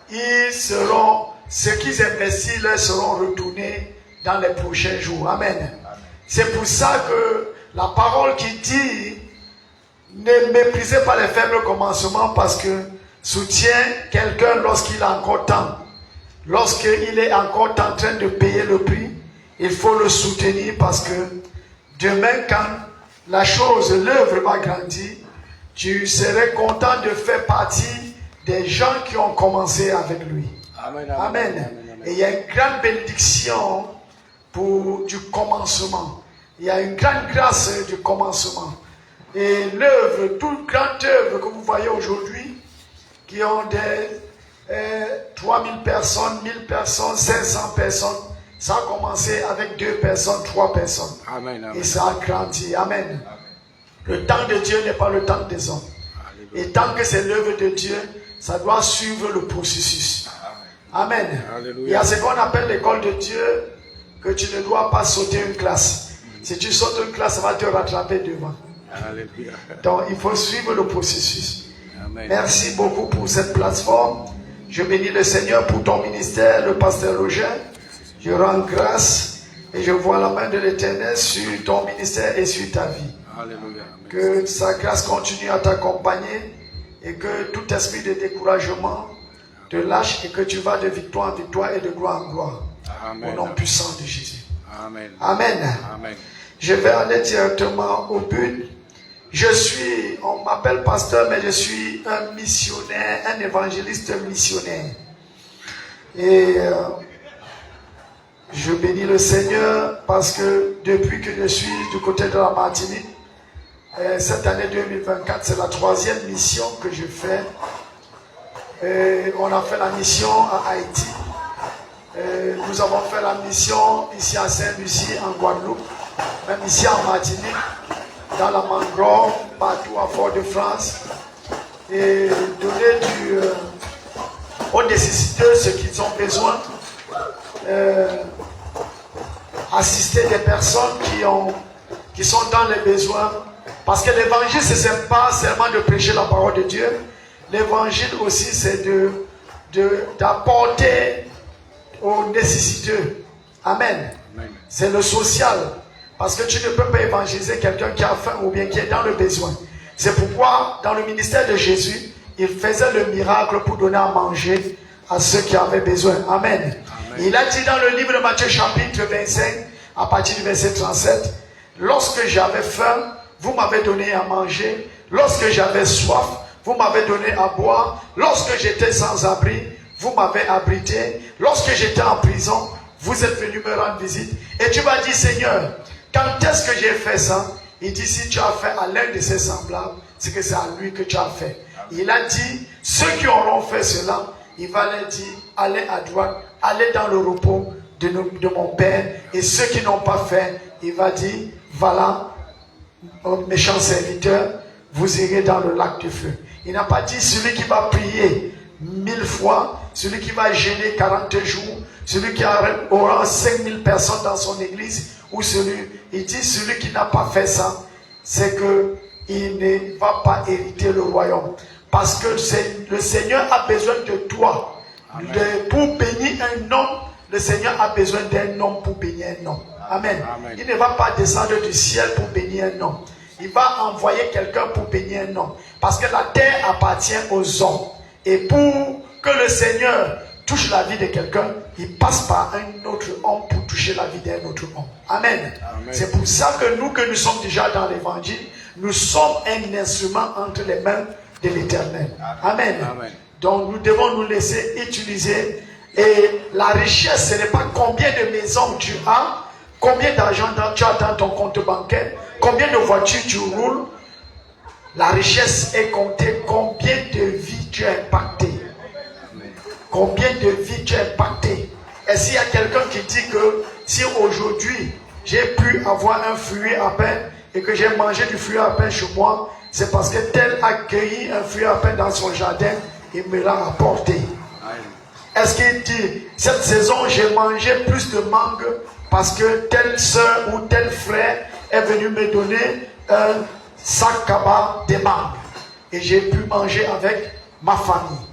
ce qu'ils investissent leur seront retournés dans les prochains jours. Amen. C'est pour ça que la parole qui dit ne méprisez pas les faibles commencements parce que soutient quelqu'un lorsqu'il a encore temps. Lorsqu'il est encore en train de payer le prix, il faut le soutenir parce que demain quand l'œuvre va grandir, tu serais content de faire partie des gens qui ont commencé avec lui. Amen. Amen. Amen. Et il y a une grande bénédiction du commencement. Il y a une grande grâce du commencement. Et l'œuvre, toute grande œuvre que vous voyez aujourd'hui, qui ont des 3000 personnes, 1000 personnes, 500 personnes, ça a commencé avec 2 personnes, 3 personnes. Amen, amen. Et ça a grandi. Amen. Amen. Le temps de Dieu n'est pas le temps des hommes. Alléluia. Et tant que c'est l'œuvre de Dieu, ça doit suivre le processus. Amen. Amen. Il y a ce qu'on appelle l'école de Dieu, que tu ne dois pas sauter une classe. Si tu sautes une classe, ça va te rattraper devant. Alléluia. Donc il faut suivre le processus. Amen. Merci beaucoup pour cette plateforme. Je bénis le Seigneur pour ton ministère, le pasteur Roger. Je rends grâce et je vois la main de l'Éternel sur ton ministère et sur ta vie. Alléluia. Que sa grâce continue à t'accompagner et que tout esprit de découragement te lâche et que tu vas de victoire en victoire et de gloire en gloire. Amen. Au nom puissant de Jésus. Amen. Amen. Amen. Je vais aller directement au but. On m'appelle pasteur, mais je suis un missionnaire, un évangéliste missionnaire. Et je bénis le Seigneur parce que depuis que je suis du côté de la Martinique, cette année 2024, c'est la 3e mission que je fais. On a fait la mission à Haïti. Nous avons fait la mission ici à Saint-Lucie, en Guadeloupe, même ici en Martinique, dans la mangrove, partout à Fort-de-France, et donner aux nécessiteux ce qu'ils ont besoin, assister des personnes qui sont dans les besoins, parce que l'évangile, ce n'est pas seulement de prêcher la parole de Dieu, l'évangile aussi, c'est d'apporter aux nécessiteux. Amen. Amen. C'est le social. Parce que tu ne peux pas évangéliser quelqu'un qui a faim ou bien qui est dans le besoin. C'est pourquoi, dans le ministère de Jésus, il faisait le miracle pour donner à manger à ceux qui avaient besoin. Amen. Amen. Il a dit dans le livre de Matthieu chapitre 25, à partir du verset 37, « Lorsque j'avais faim, vous m'avez donné à manger. Lorsque j'avais soif, vous m'avez donné à boire. Lorsque j'étais sans abri, vous m'avez abrité. Lorsque j'étais en prison, vous êtes venu me rendre visite. » Et tu vas dire, Seigneur, quand est-ce que j'ai fait ça? Il dit, si tu as fait à l'un de ses semblables, c'est que c'est à lui que tu as fait. Il a dit, ceux qui auront fait cela, il va leur dire, allez à droite, allez dans le repos de mon Père. Et ceux qui n'ont pas fait, il va dire, voilà, méchants serviteurs, vous irez dans le lac de feu. Il n'a pas dit celui qui va prier 1000 fois, celui qui va jeûner 40 jours, celui qui aura 5000 personnes dans son église, ou il dit celui qui n'a pas fait ça, c'est que il ne va pas hériter le royaume. Parce que le Seigneur a besoin de toi. Pour bénir un homme, le Seigneur a besoin d'un homme pour bénir un homme. Amen. Amen. Il ne va pas descendre du ciel pour bénir un homme. Il va envoyer quelqu'un pour bénir un homme. Parce que la terre appartient aux hommes. Et pour que le Seigneur touche la vie de quelqu'un, il passe par un autre homme pour toucher la vie d'un autre homme. Amen. Amen. C'est pour ça que nous sommes déjà dans l'évangile, nous sommes un instrument entre les mains de l'Éternel. Amen. Amen. Donc nous devons nous laisser utiliser. Et la richesse, ce n'est pas combien de maisons tu as, combien d'argent tu as dans ton compte bancaire, combien de voitures tu roules. La richesse est comptée combien de vies tu as impacté. Combien de vies tu as impacté. Et s'il y a quelqu'un qui dit que si aujourd'hui j'ai pu avoir un fruit à pain et que j'ai mangé du fruit à pain chez moi, c'est parce que tel a cueilli un fruit à pain dans son jardin et me l'a apporté. Est-ce qu'il dit, cette saison j'ai mangé plus de mangue parce que telle soeur ou tel frère est venu me donner un sac cabas de mangue et j'ai pu manger avec ma famille.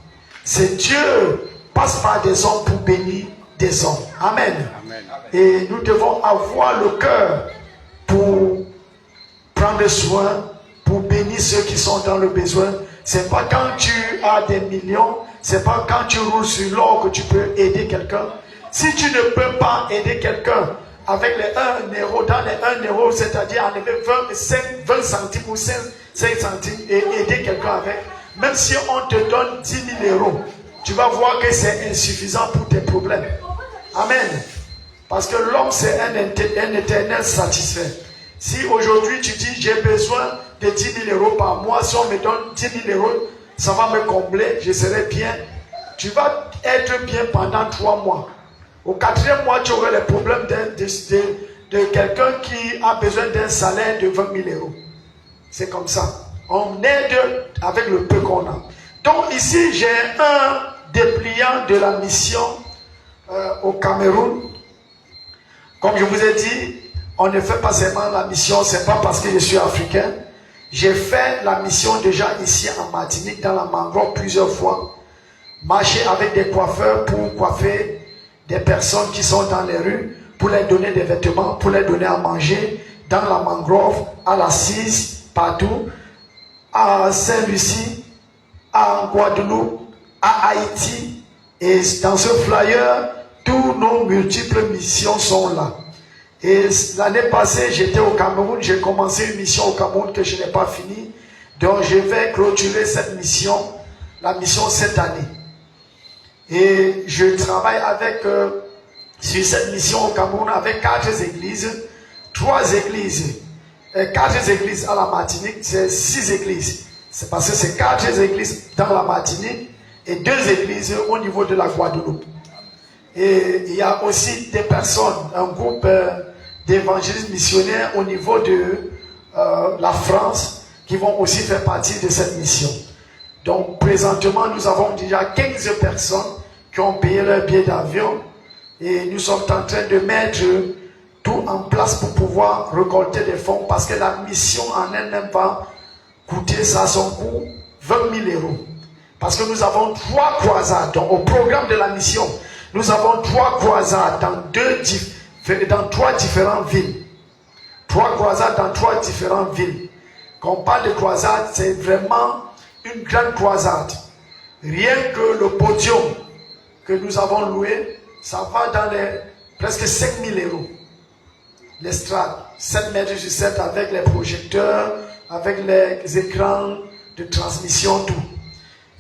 C'est Dieu passe par des hommes pour bénir des hommes. Amen. Amen. Et nous devons avoir le cœur pour prendre soin, pour bénir ceux qui sont dans le besoin. C'est pas quand tu as des millions, c'est pas quand tu roules sur l'or que tu peux aider quelqu'un. Si tu ne peux pas aider quelqu'un avec les 1 euro, dans les 1 euro, c'est-à-dire enlever 20 centimes ou 5 centimes et aider quelqu'un avec, même si on te donne 10 000 euros, tu vas voir que c'est insuffisant pour tes problèmes. Amen. Parce que l'homme, c'est un éternel satisfait. Si aujourd'hui tu dis, j'ai besoin de 10 000 euros par mois, si on me donne 10 000 euros, ça va me combler, je serai bien. Tu vas être bien pendant 3 mois. Au 4e mois, tu auras les problèmes de quelqu'un qui a besoin d'un salaire de 20 000 euros. C'est comme ça. On aide avec le peu qu'on a. Donc ici, j'ai un dépliant de la mission au Cameroun. Comme je vous ai dit, on ne fait pas seulement la mission, c'est pas parce que je suis africain. J'ai fait la mission déjà ici en Martinique, dans la mangrove plusieurs fois. Marcher avec des coiffeurs pour coiffer des personnes qui sont dans les rues, pour leur donner des vêtements, pour leur donner à manger, dans la mangrove, à la Cise, partout, à Saint-Lucie, à Guadeloupe, à Haïti. Et dans ce flyer, tous nos multiples missions sont là. Et l'année passée, j'étais au Cameroun, j'ai commencé une mission au Cameroun que je n'ai pas finie. Donc je vais clôturer cette mission, la mission cette année. Et je travaille sur cette mission au Cameroun avec 4 églises, 3 églises. 4 églises à la Martinique, c'est 6 églises. C'est parce que c'est 4 églises dans la Martinique et 2 églises au niveau de la Guadeloupe. Et il y a aussi des personnes, un groupe d'évangélistes missionnaires au niveau de la France qui vont aussi faire partie de cette mission. Donc présentement, nous avons déjà 15 personnes qui ont payé leur billet d'avion et nous sommes en train de mettre tout en place pour pouvoir récolter des fonds parce que la mission en elle-même va coûter ça à son coût 20 000 euros. Parce que nous avons 3 croisades. Donc au programme de la mission, nous avons 3 croisades dans 3 différentes villes. 3 croisades dans 3 différentes villes. Quand on parle de croisade, c'est vraiment une grande croisade. Rien que le podium que nous avons loué, ça va dans les presque 5 000 euros. L'estrade, 7 mètres sur 7 avec les projecteurs, avec les écrans de transmission, tout.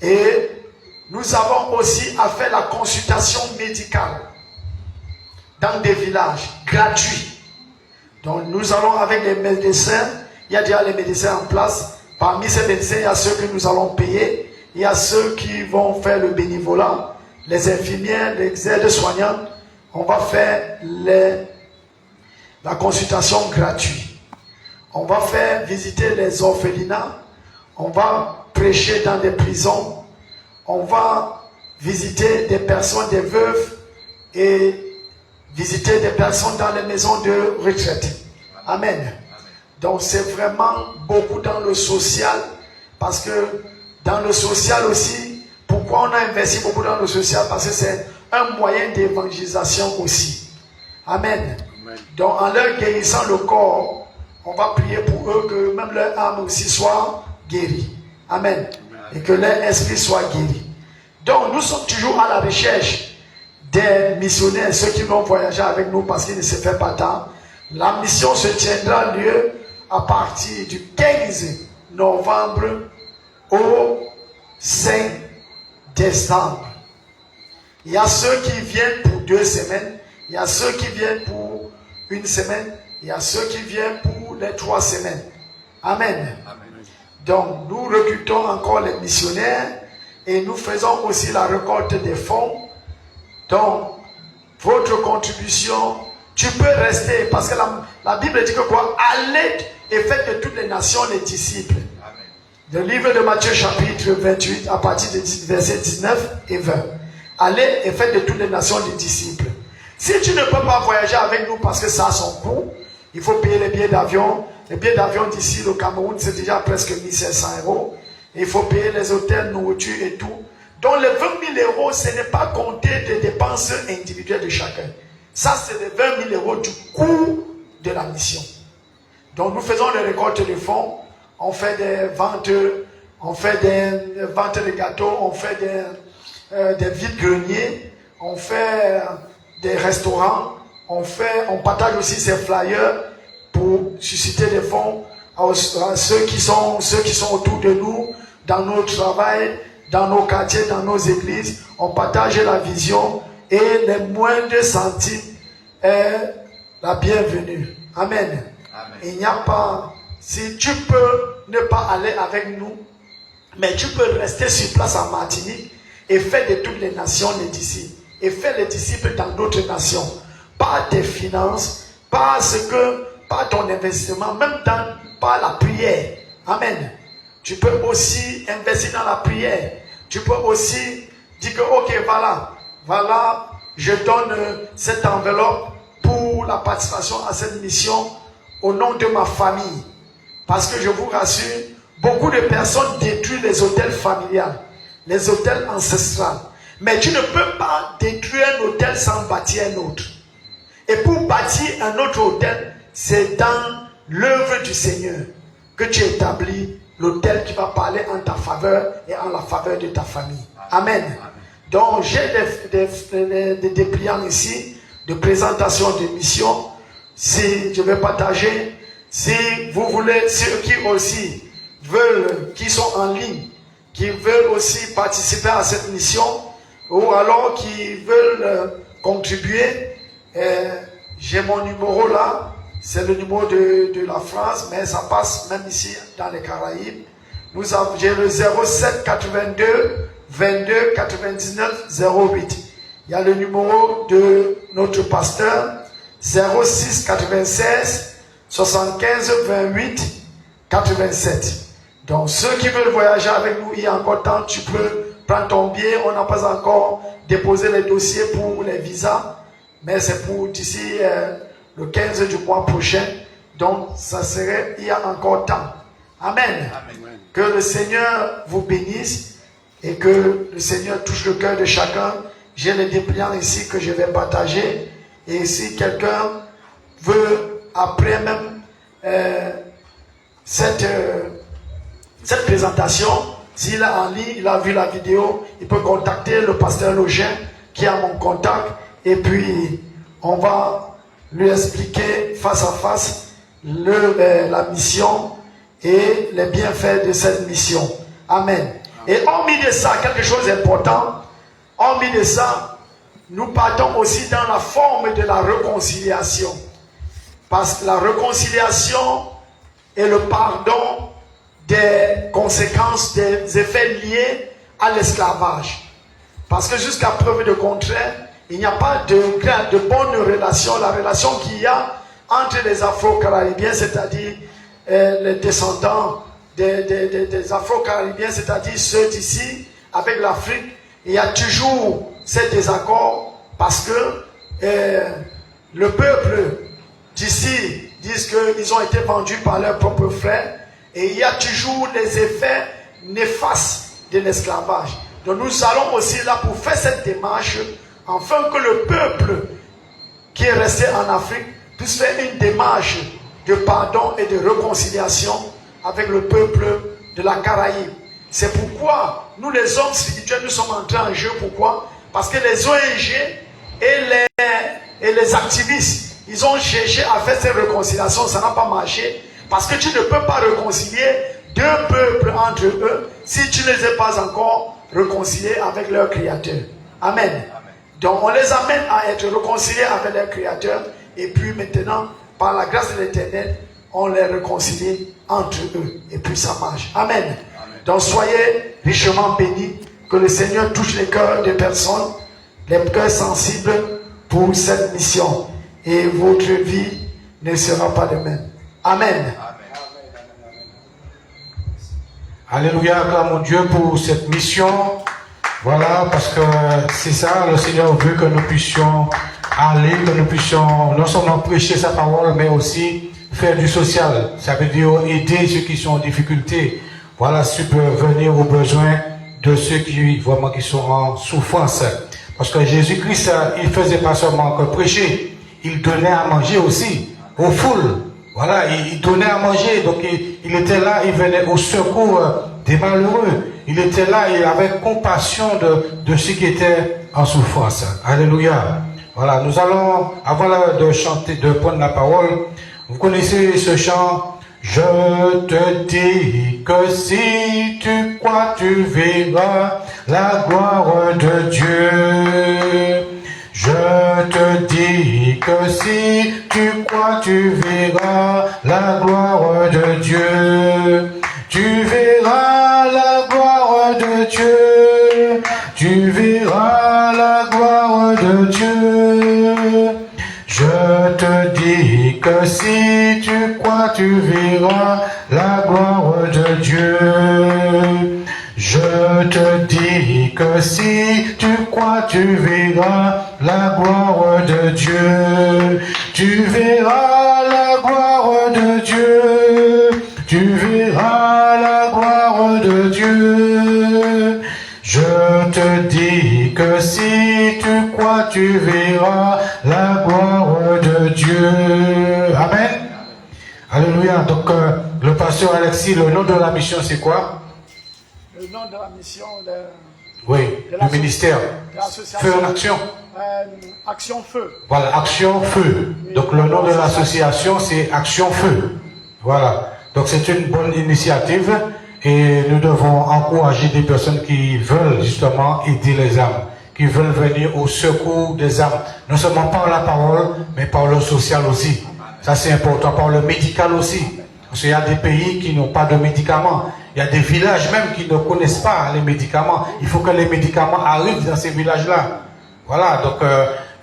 Et nous avons aussi à faire la consultation médicale dans des villages gratuits. Donc nous allons avec les médecins, il y a déjà les médecins en place. Parmi ces médecins, il y a ceux que nous allons payer, il y a ceux qui vont faire le bénévolat, les infirmières, les aides-soignantes. On va faire la consultation gratuite. On va faire visiter les orphelinats, on va prêcher dans des prisons, on va visiter des personnes, des veuves et visiter des personnes dans les maisons de retraite. Amen. Donc c'est vraiment beaucoup dans le social, parce que dans le social aussi, pourquoi on a investi beaucoup dans le social? Parce que c'est un moyen d'évangélisation aussi. Amen. Donc en leur guérissant le corps, on va prier pour eux que même leur âme aussi soit guérie. Amen. Et que leur esprit soit guéri. Donc nous sommes toujours à la recherche des missionnaires, ceux qui vont voyager avec nous parce qu'il ne se fait pas tard. La mission se tiendra lieu à partir du 15 novembre au 5 décembre. Il y a ceux qui viennent pour 2 semaines, il y a ceux qui viennent pour 1 semaine, il y a ceux qui viennent pour les 3 semaines. Amen. Donc nous recrutons encore les missionnaires et nous faisons aussi la récolte des fonds. Donc votre contribution, tu peux rester, parce que la Bible dit que quoi? Allez et faites de toutes les nations les disciples. Le livre de Matthieu chapitre 28 à partir de versets 19 et 20. Allez et faites de toutes les nations les disciples. Si tu ne peux pas voyager avec nous parce que ça a son coût, il faut payer les billets d'avion. Les billets d'avion d'ici, le Cameroun, c'est déjà presque 1500 €. Et il faut payer les hôtels, nourriture et tout. Donc les 20 000 €, ce n'est pas compté des dépenses individuelles de chacun. Ça, c'est les 20 000 € du coût de la mission. Donc nous faisons des récoltes de fonds, on fait des ventes de gâteaux, on fait des vides-greniers, on fait des restaurants, on partage aussi ces flyers pour susciter des fonds à ceux qui sont autour de nous, dans nos travail, dans nos quartiers, dans nos églises. On partage la vision et les moindres centimes est la bienvenue. Amen. Il n'y a pas, si tu peux ne pas aller avec nous, mais tu peux rester sur place en Martinique et faire de toutes les nations les disciples. Et faire les disciples dans d'autres nations. Pas tes finances, pas ton investissement, même par la prière. Amen. Tu peux aussi investir dans la prière. Tu peux aussi dire que ok, voilà, je donne cette enveloppe pour la participation à cette mission au nom de ma famille. Parce que je vous rassure, beaucoup de personnes détruisent les hôtels familiales, les hôtels ancestrales. Mais tu ne peux pas détruire un hôtel sans bâtir un autre. Et pour bâtir un autre hôtel, c'est dans l'œuvre du Seigneur que tu établis l'hôtel qui va parler en ta faveur et en la faveur de ta famille. Amen. Donc j'ai des dépliants ici de présentation de mission. Si je vais partager, si vous voulez, ceux qui aussi veulent, qui sont en ligne, qui veulent aussi participer à cette mission, ou alors qui veulent contribuer, j'ai mon numéro là, c'est le numéro de la France, mais ça passe même ici dans les Caraïbes. J'ai le 07 82 22 99 08. Il y a le numéro de notre pasteur, 06 96 75 28 87. Donc ceux qui veulent voyager avec nous, il y a encore temps, tu peux prendre ton billet. On n'a pas encore déposé les dossiers pour les visas, mais c'est pour d'ici le 15 du mois prochain. Donc il y a encore temps. Amen. Amen. Que le Seigneur vous bénisse et que le Seigneur touche le cœur de chacun. J'ai les dépliants ici que je vais partager. Et si quelqu'un veut après même cette présentation. S'il est en ligne, il a vu la vidéo, il peut contacter le pasteur Login qui a mon contact et puis on va lui expliquer face à face la mission et les bienfaits de cette mission. Amen. Et hormis de ça, quelque chose d'important, hormis de ça, nous partons aussi dans la forme de la réconciliation. Parce que la réconciliation est le pardon des conséquences, des effets liés à l'esclavage. Parce que jusqu'à preuve de contraire, il n'y a pas de bonne relation. La relation qu'il y a entre les Afro-Caraïbiens, c'est-à-dire les descendants des Afro-Caraïbiens, c'est-à-dire ceux d'ici, avec l'Afrique, il y a toujours ces désaccords parce que le peuple d'ici disent qu'ils ont été vendus par leurs propres frères et il y a toujours les effets néfastes de l'esclavage. Donc nous allons aussi là pour faire cette démarche afin que le peuple qui est resté en Afrique puisse faire une démarche de pardon et de réconciliation avec le peuple de la Caraïbe. C'est pourquoi nous les hommes spirituels nous sommes entrés en jeu. Pourquoi? Parce que les ONG et les activistes, ils ont cherché à faire cette réconciliation, ça n'a pas marché. Parce que tu ne peux pas réconcilier deux peuples entre eux si tu ne les as pas encore réconciliés avec leur Créateur. Amen. Donc on les amène à être réconciliés avec leur Créateur et puis maintenant, par la grâce de l'Éternel, on les réconcilie entre eux et puis ça marche. Amen. Donc soyez richement bénis, que le Seigneur touche les cœurs des personnes, les cœurs sensibles pour cette mission et votre vie ne sera pas de même. Amen. Alléluia, acclamons Dieu pour cette mission. Voilà, parce que c'est ça, le Seigneur veut que nous puissions aller, que nous puissions non seulement prêcher sa parole, mais aussi faire du social. Ça veut dire aider ceux qui sont en difficulté. Voilà, subvenir aux besoins de ceux qui vraiment qui sont en souffrance. Parce que Jésus-Christ, il faisait pas seulement que prêcher, il donnait à manger aussi aux foules. Voilà, il donnait à manger, donc il était là, il venait au secours des malheureux. Il était là, il avait compassion de ceux qui étaient en souffrance. Alléluia. Voilà, nous allons, avant de chanter, de prendre la parole, vous connaissez ce chant. Je te dis que si tu crois, tu verras la gloire de Dieu. Je te dis que si tu crois, tu verras la gloire de Dieu. Tu verras la gloire de Dieu. Tu verras la gloire de Dieu. Je te dis que si tu crois, tu verras la gloire de Dieu. Je te dis que si tu crois, tu verras la gloire de Dieu. Tu verras la gloire de Dieu. Tu verras la gloire de Dieu. Je te dis que si tu crois, tu verras la gloire de Dieu. Amen. Alléluia. Donc, le pasteur Alexis, le nom de la mission, c'est quoi? Le nom de la mission du ministère. Feu en action. Action Feu. Voilà, Action Feu. Donc, le nom de l'association, c'est Action Feu. Voilà. Donc, c'est une bonne initiative. Et nous devons encourager des personnes qui veulent justement aider les âmes, qui veulent venir au secours des âmes, non seulement par la parole, mais par le social aussi. Ça c'est important, par le médical aussi. Parce qu'il y a des pays qui n'ont pas de médicaments. Il y a des villages même qui ne connaissent pas les médicaments. Il faut que les médicaments arrivent dans ces villages-là. Voilà, donc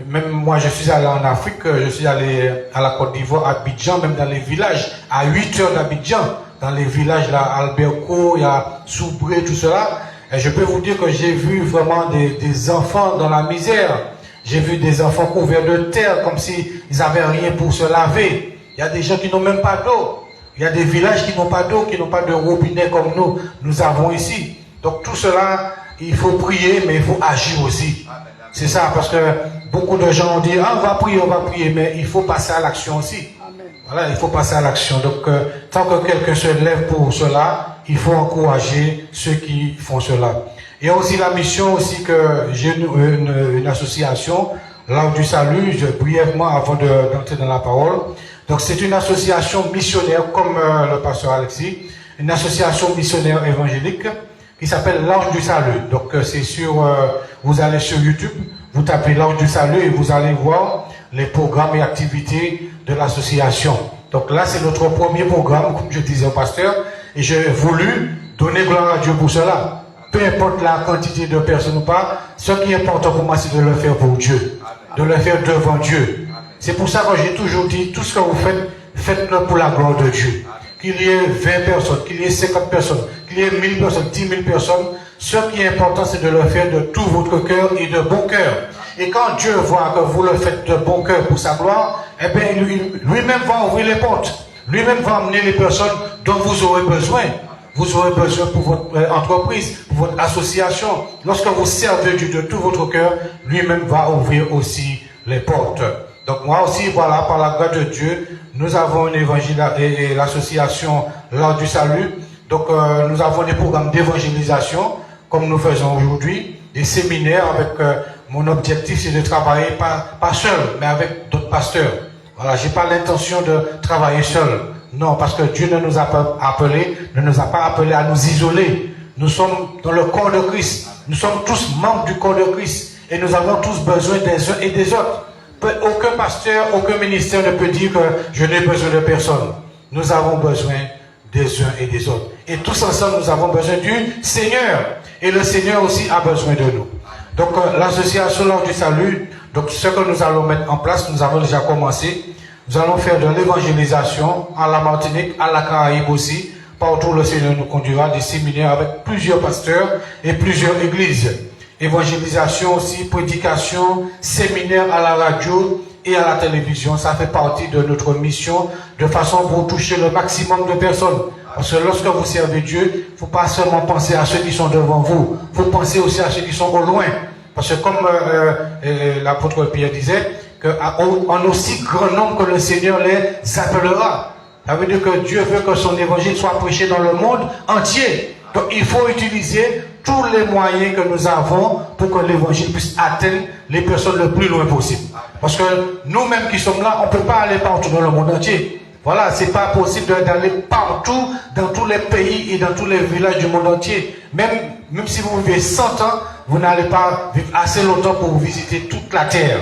même moi je suis allé en Afrique, je suis allé à la Côte d'Ivoire, à Abidjan, même dans les villages, à 8 heures d'Abidjan. Dans les villages là, Alberco, il y a Soubré, tout cela. Et je peux vous dire que j'ai vu vraiment des enfants dans la misère. J'ai vu des enfants couverts de terre, comme s'ils n'avaient rien pour se laver. Il y a des gens qui n'ont même pas d'eau. Il y a des villages qui n'ont pas d'eau, qui n'ont pas de robinet comme nous avons ici. Donc tout cela, il faut prier, mais il faut agir aussi. C'est ça, parce que beaucoup de gens ont dit, ah, on va prier, mais il faut passer à l'action aussi. Voilà, il faut passer à l'action. Donc, tant que quelqu'un se lève pour cela, il faut encourager ceux qui font cela. Il y a aussi la mission aussi que j'ai une association, l'Arche du Salut, brièvement avant d'entrer dans la parole. Donc, c'est une association missionnaire, comme le pasteur Alexis, une association missionnaire évangélique qui s'appelle l'Arche du Salut. Donc, c'est sur, vous allez sur YouTube, vous tapez l'Arche du Salut et vous allez voir les programmes et activités de l'association. Donc là, c'est notre premier programme, comme je disais au pasteur, et j'ai voulu donner gloire à Dieu pour cela. Peu importe la quantité de personnes ou pas, ce qui est important pour moi, c'est de le faire pour Dieu, de le faire devant Dieu. C'est pour ça que j'ai toujours dit, tout ce que vous faites, faites-le pour la gloire de Dieu. Qu'il y ait 20 personnes, qu'il y ait 50 personnes, qu'il y ait 1000 personnes, 10 000 personnes, ce qui est important, c'est de le faire de tout votre cœur et de bon cœur. Et quand Dieu voit que vous le faites de bon cœur pour sa gloire, eh bien, lui-même va ouvrir les portes. Lui-même va amener les personnes dont vous aurez besoin. Vous aurez besoin pour votre entreprise, pour votre association. Lorsque vous servez Dieu de tout votre cœur, lui-même va ouvrir aussi les portes. Donc moi aussi, voilà, par la grâce de Dieu, nous avons un évangile et l'association l'Arche du Salut. Donc nous avons des programmes d'évangélisation, comme nous faisons aujourd'hui, des séminaires avec... mon objectif, c'est de travailler pas seul, mais avec d'autres pasteurs. Voilà, j'ai pas l'intention de travailler seul. Non, parce que Dieu ne nous a pas appelés à nous isoler. Nous sommes dans le corps de Christ. Nous sommes tous membres du corps de Christ. Et nous avons tous besoin des uns et des autres. Aucun pasteur, aucun ministère ne peut dire que je n'ai besoin de personne. Nous avons besoin des uns et des autres. Et tous ensemble, nous avons besoin du Seigneur. Et le Seigneur aussi a besoin de nous. Donc l'association l'Arche du Salut, donc ce que nous allons mettre en place, nous avons déjà commencé. Nous allons faire de l'évangélisation à la Martinique, à la Caraïbe aussi. Partout le Seigneur nous conduira, des séminaires avec plusieurs pasteurs et plusieurs églises. Évangélisation aussi, prédication, séminaire à la radio et à la télévision. Ça fait partie de notre mission de façon pour toucher le maximum de personnes. Parce que lorsque vous servez Dieu, il ne faut pas seulement penser à ceux qui sont devant vous, il faut penser aussi à ceux qui sont au loin. Parce que comme l'apôtre Pierre disait, qu'en aussi grand nombre que le Seigneur les appellera. Ça veut dire que Dieu veut que son évangile soit prêché dans le monde entier. Donc il faut utiliser tous les moyens que nous avons pour que l'évangile puisse atteindre les personnes le plus loin possible. Parce que nous-mêmes qui sommes là, on ne peut pas aller partout dans le monde entier. Voilà, c'est pas possible d'aller partout, dans tous les pays et dans tous les villages du monde entier. Même si vous vivez 100 ans, vous n'allez pas vivre assez longtemps pour visiter toute la terre.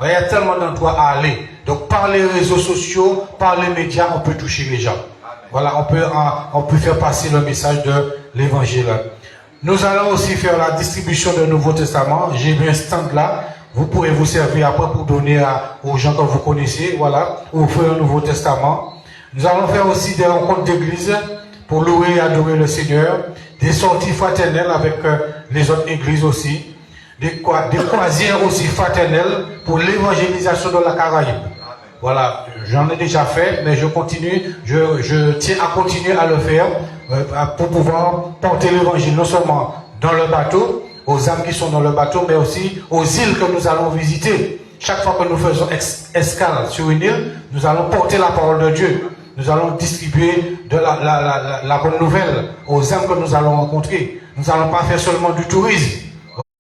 Il y a tellement d'endroits à aller. Donc par les réseaux sociaux, par les médias, on peut toucher les gens. Voilà, on peut faire passer le message de l'évangile. Nous allons aussi faire la distribution du Nouveau Testament. J'ai mis un stand là. Vous pourrez vous servir après pour donner aux gens que vous connaissez, voilà, offrir un Nouveau Testament. Nous allons faire aussi des rencontres d'église pour louer et adorer le Seigneur, des sorties fraternelles avec les autres églises aussi, des croisières aussi fraternelles pour l'évangélisation de la Caraïbe. Voilà, j'en ai déjà fait, mais je continue, je tiens à continuer à le faire pour pouvoir porter l'évangile non seulement dans le bateau, aux âmes qui sont dans le bateau, mais aussi aux îles que nous allons visiter. Chaque fois que nous faisons escale sur une île, nous allons porter la parole de Dieu. Nous allons distribuer de la bonne nouvelle aux âmes que nous allons rencontrer. Nous n'allons pas faire seulement du tourisme.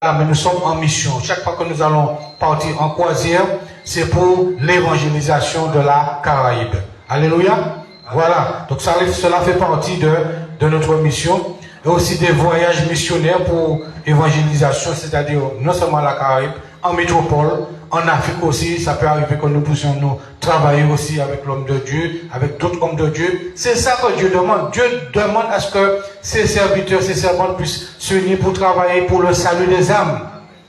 Voilà, mais nous sommes en mission. Chaque fois que nous allons partir en croisière, c'est pour l'évangélisation de la Caraïbe. Alléluia. Voilà. Donc cela fait partie de notre mission. Et aussi des voyages missionnaires pour évangélisation, c'est-à-dire non seulement la Caraïbe, en métropole, en Afrique aussi. Ça peut arriver que nous puissions nous travailler aussi avec l'homme de Dieu, avec d'autres hommes de Dieu. C'est ça que Dieu demande. Dieu demande à ce que ses serviteurs, ses servantes puissent se unir pour travailler pour le salut des âmes.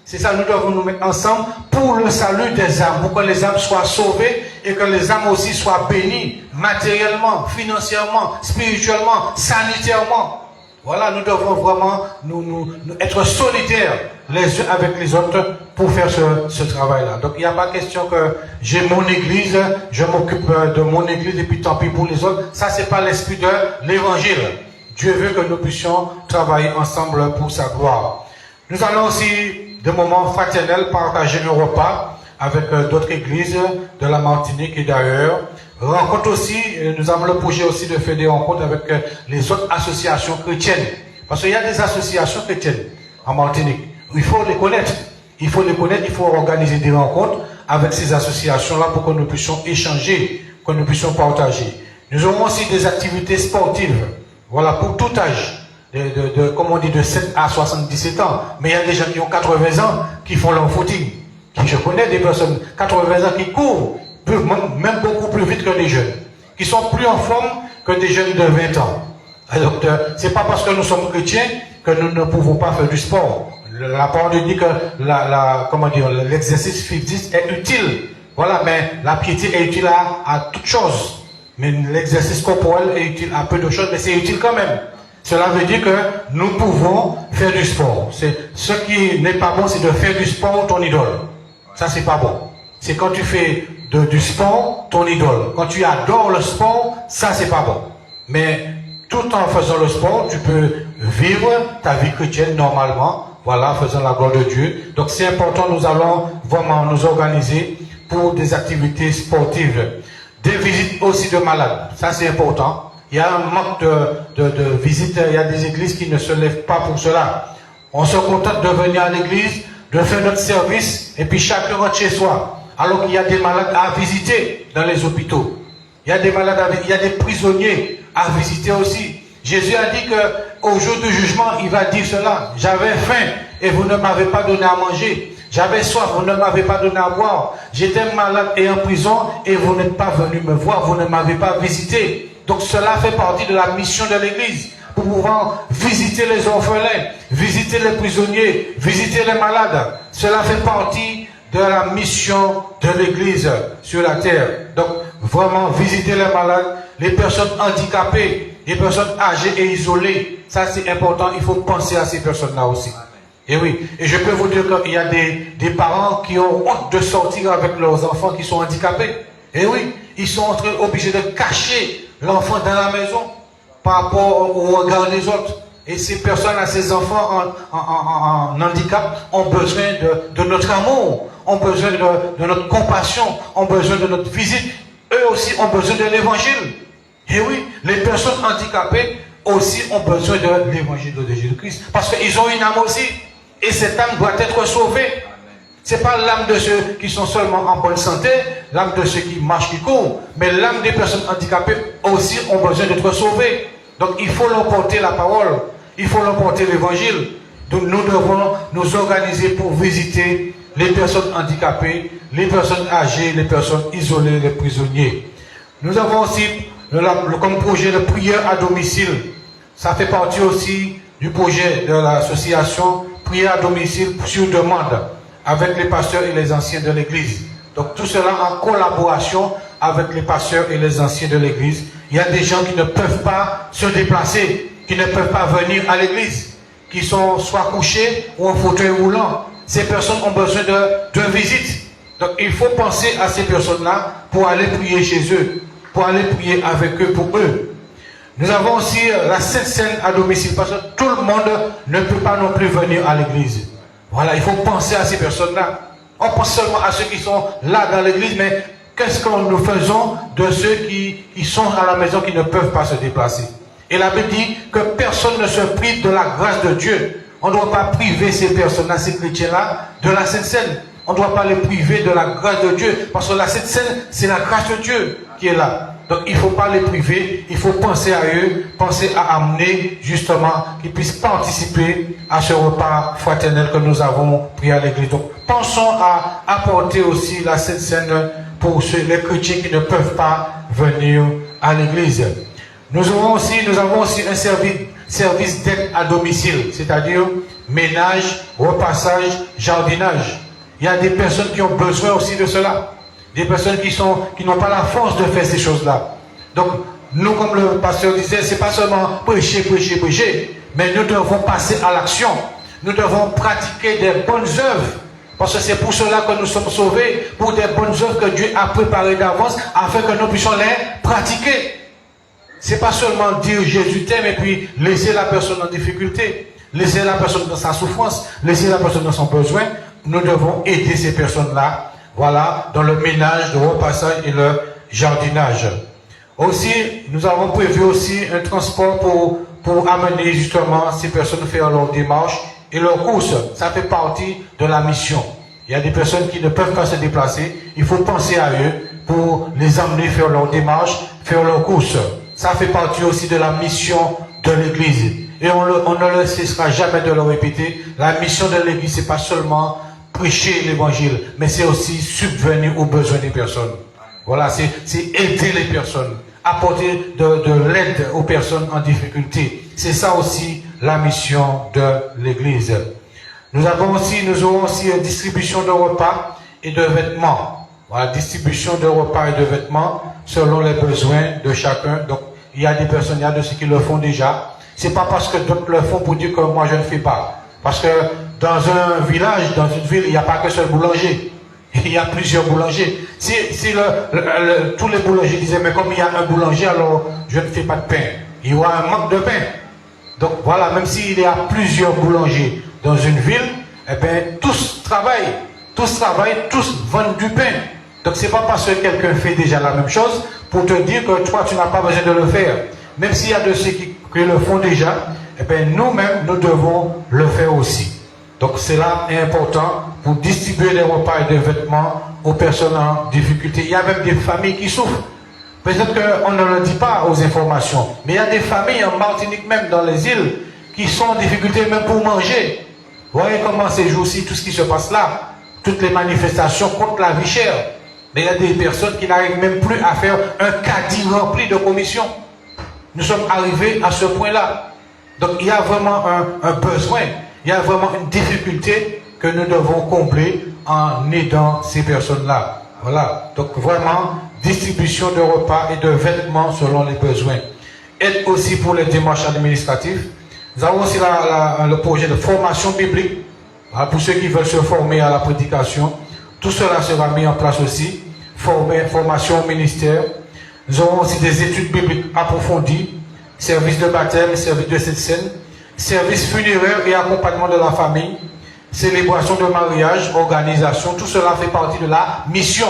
C'est ça, nous devons nous mettre ensemble pour le salut des âmes, pour que les âmes soient sauvées et que les âmes aussi soient bénies matériellement, financièrement, spirituellement, sanitairement. Voilà, nous devons vraiment nous être solidaires les uns avec les autres pour faire ce travail-là. Donc il n'y a pas question que j'ai mon église, je m'occupe de mon église et puis tant pis pour les autres. Ça, c'est pas l'esprit de l'évangile. Dieu veut que nous puissions travailler ensemble pour sa gloire. Nous allons aussi, de moments fraternels, partager un repas avec d'autres églises de la Martinique et d'ailleurs. Rencontre aussi, nous avons le projet aussi de faire des rencontres avec les autres associations chrétiennes. Parce qu'il y a des associations chrétiennes en Martinique. Il faut les connaître. Il faut les connaître, il faut organiser des rencontres avec ces associations-là pour que nous puissions échanger, que nous puissions partager. Nous aurons aussi des activités sportives. Voilà, pour tout âge. Comme on dit, de 7 à 77 ans. Mais il y a des gens qui ont 80 ans qui font leur footing. Je connais des personnes 80 ans qui courent, même beaucoup plus vite que des jeunes, qui sont plus en forme que des jeunes de 20 ans. Alors, c'est pas parce que nous sommes chrétiens que nous ne pouvons pas faire du sport. La parole dit que l'exercice physique est utile. Voilà, mais la piété est utile à toutes choses. Mais l'exercice corporel est utile à peu de choses, mais c'est utile quand même. Cela veut dire que nous pouvons faire du sport. Ce qui n'est pas bon, c'est de faire du sport ton idole. Ça, c'est pas bon. C'est quand tu fais du sport ton idole. Quand tu adores le sport, ça, c'est pas bon. Mais tout en faisant le sport, tu peux vivre ta vie chrétienne normalement. Voilà, faisant la gloire de Dieu. Donc, c'est important, nous allons vraiment nous organiser pour des activités sportives. Des visites aussi de malades. Ça, c'est important. Il y a un manque de visites. Il y a des églises qui ne se lèvent pas pour cela. On se contente de venir à l'église, de faire notre service, et puis chacun rentre chez soi. Alors qu'il y a des malades à visiter dans les hôpitaux. Il y a des malades, il y a des prisonniers à visiter aussi. Jésus a dit qu'au jour du jugement, il va dire cela. J'avais faim et vous ne m'avez pas donné à manger. J'avais soif, vous ne m'avez pas donné à boire. J'étais malade et en prison et vous n'êtes pas venu me voir, vous ne m'avez pas visité. Donc cela fait partie de la mission de l'Église. Pour pouvoir visiter les orphelins, visiter les prisonniers, visiter les malades. Cela fait partie de la mission de l'Église sur la terre. Donc vraiment visiter les malades, les personnes handicapées, les personnes âgées et isolées. Ça c'est important, il faut penser à ces personnes-là aussi. Et oui, et je peux vous dire qu'il y a des parents qui ont honte de sortir avec leurs enfants qui sont handicapés. Et oui, ils sont obligés de cacher l'enfant dans la maison par rapport au regard des autres. Et ces personnes-là, ces enfants en handicap ont besoin de notre amour, ont besoin de notre compassion, ont besoin de notre visite. Eux aussi ont besoin de l'évangile. Et oui, les personnes handicapées aussi ont besoin de l'évangile de Jésus-Christ. Parce qu'ils ont une âme aussi. Et cette âme doit être sauvée. Ce n'est pas l'âme de ceux qui sont seulement en bonne santé, l'âme de ceux qui marchent, qui courent, mais l'âme des personnes handicapées aussi ont besoin d'être sauvées. Donc il faut leur porter la parole, il faut leur porter l'évangile. Donc nous devons nous organiser pour visiter les personnes handicapées, les personnes âgées, les personnes isolées, les prisonniers. Nous avons aussi comme projet de prière à domicile. Ça fait partie aussi du projet de l'association prière à domicile sur demande avec les pasteurs et les anciens de l'église. Donc tout cela en collaboration avec les pasteurs et les anciens de l'église. Il y a des gens qui ne peuvent pas se déplacer, qui ne peuvent pas venir à l'église, qui sont soit couchés ou en fauteuil roulant. Ces personnes ont besoin de visite. Donc il faut penser à ces personnes-là pour aller prier chez eux, pour aller prier avec eux, pour eux. Nous avons aussi la Sainte Seine à domicile, parce que tout le monde ne peut pas non plus venir à l'église. Voilà, il faut penser à ces personnes-là. On pense seulement à ceux qui sont là dans l'église, mais qu'est-ce que nous faisons de ceux qui sont à la maison, qui ne peuvent pas se déplacer? Et la Bible dit que personne ne se prive de la grâce de Dieu. On ne doit pas priver ces personnes-là, ces chrétiens-là, de la Sainte Seine. On ne doit pas les priver de la grâce de Dieu, parce que la Sainte Seine, c'est la grâce de Dieu qui est là. Donc il ne faut pas les priver, il faut penser à eux, penser à amener justement qu'ils puissent participer à ce repas fraternel que nous avons pris à l'église. Donc pensons à apporter aussi la Sainte Seine pour les chrétiens qui ne peuvent pas venir à l'église. Nous avons aussi un service d'aide à domicile, c'est-à-dire ménage, repassage, jardinage. Il y a des personnes qui ont besoin aussi de cela. Des personnes qui n'ont pas la force de faire ces choses-là. Donc, nous, comme le pasteur disait, c'est pas seulement prêcher, mais nous devons passer à l'action. Nous devons pratiquer des bonnes œuvres. Parce que c'est pour cela que nous sommes sauvés, pour des bonnes œuvres que Dieu a préparées d'avance, afin que nous puissions les pratiquer. C'est pas seulement dire Jésus t'aime et puis laisser la personne en difficulté, laisser la personne dans sa souffrance, laisser la personne dans son besoin. Nous devons aider ces personnes-là. Voilà, dans le ménage, le repassage jardinage. Aussi, nous avons prévu aussi un transport pour amener justement ces personnes à faire leurs démarches et leurs courses. Ça fait partie de la mission. Il y a des personnes qui ne peuvent pas se déplacer. Il faut penser à eux pour les emmener faire leurs démarches, faire leurs courses. Ça fait partie aussi de la mission de l'Église. Et on ne le cessera jamais de le répéter. La mission de l'Église, c'est pas seulement prêcher l'Évangile, mais c'est aussi subvenir aux besoins des personnes. Voilà, c'est aider les personnes, apporter de l'aide aux personnes en difficulté. C'est ça aussi la mission de l'Église. Nous aurons aussi une distribution de repas et de vêtements. Voilà, distribution de repas et de vêtements selon les besoins de chacun. Donc, il y a des personnes, il y a de ceux qui le font déjà. C'est pas parce que d'autres le font pour dire que moi je ne fais pas. Parce que dans un village, dans une ville, il n'y a pas qu'un seul boulanger. Il y a plusieurs boulangers. Si tous les boulangers disaient, mais comme il y a un boulanger, alors je ne fais pas de pain. Il y aura un manque de pain. Donc voilà, même s'il y a plusieurs boulangers dans une ville, eh bien, tous travaillent, tous vendent du pain. Donc c'est pas parce que quelqu'un fait déjà la même chose pour te dire que toi, tu n'as pas besoin de le faire. Même s'il y a de ceux qui le font déjà, eh bien, nous-mêmes, nous devons le faire aussi. Donc cela est important pour distribuer des repas et des vêtements aux personnes en difficulté. Il y a même des familles qui souffrent. Peut-être qu'on ne le dit pas aux informations, mais il y a des familles en Martinique, même dans les îles, qui sont en difficulté même pour manger. Vous voyez comment ces jours-ci, tout ce qui se passe là, toutes les manifestations contre la vie chère. Mais il y a des personnes qui n'arrivent même plus à faire un caddie rempli de commissions. Nous sommes arrivés à ce point-là. Donc il y a vraiment un besoin, il y a vraiment une difficulté que nous devons combler en aidant ces personnes-là. Voilà. Donc vraiment, distribution de repas et de vêtements selon les besoins. Aide aussi pour les démarches administratives. Nous avons aussi le projet de formation biblique. Voilà, pour ceux qui veulent se former à la prédication. Tout cela sera mis en place aussi. Formation au ministère. Nous aurons aussi des études bibliques approfondies, service de baptême, service de cette scène, service funéraire et accompagnement de la famille, célébration de mariage, organisation, tout cela fait partie de la mission.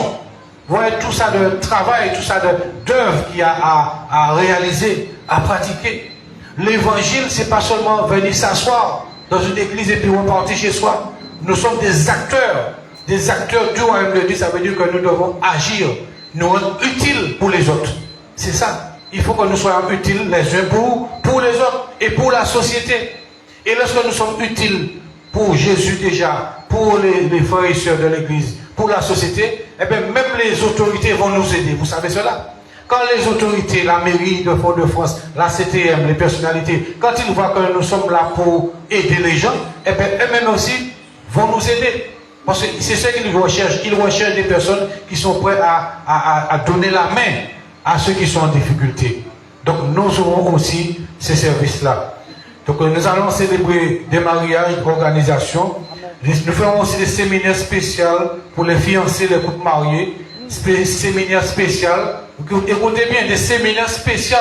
Vous voyez tout ça de travail, tout ça d'œuvre qu'il y a à réaliser, à pratiquer. L'évangile, c'est pas seulement venir s'asseoir dans une église et puis repartir chez soi. Nous sommes des acteurs du royaume de Dieu. Ça veut dire que nous devons agir, nous rendre utiles pour les autres. C'est ça. Il faut que nous soyons utiles les uns pour les autres et pour la société. Et lorsque nous sommes utiles pour Jésus déjà, pour les frères et sœurs de l'église, pour la société, eh bien même les autorités vont nous aider. Vous savez cela? Quand les autorités, la mairie de Fort-de-France, la CTM, les personnalités, quand ils voient que nous sommes là pour aider les gens, eh bien eux-mêmes aussi vont nous aider. Parce que c'est ce qu'ils recherchent. Ils recherchent des personnes qui sont prêtes à donner la main à ceux qui sont en difficulté. Donc nous aurons aussi ces services-là. Donc nous allons célébrer des mariages, organisations. Nous ferons aussi des séminaires spéciaux pour les fiancés, les couples mariés. Séminaires spéciaux. Écoutez bien, des séminaires spéciaux.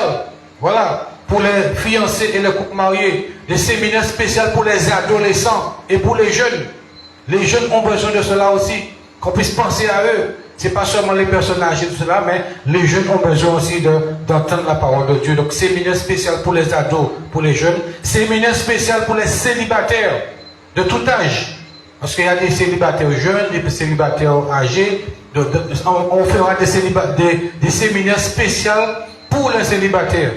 Voilà. Pour les fiancés et les couples mariés. Des séminaires spéciaux pour les adolescents et pour les jeunes. Les jeunes ont besoin de cela aussi, qu'on puisse penser à eux. Ce n'est pas seulement les personnes âgées, tout cela, mais les jeunes ont besoin aussi d'entendre la parole de Dieu. Donc, séminaire spécial pour les ados, pour les jeunes. Séminaire spécial pour les célibataires de tout âge. Parce qu'il y a des célibataires jeunes, des célibataires âgés. On fera des séminaires spéciaux pour les célibataires.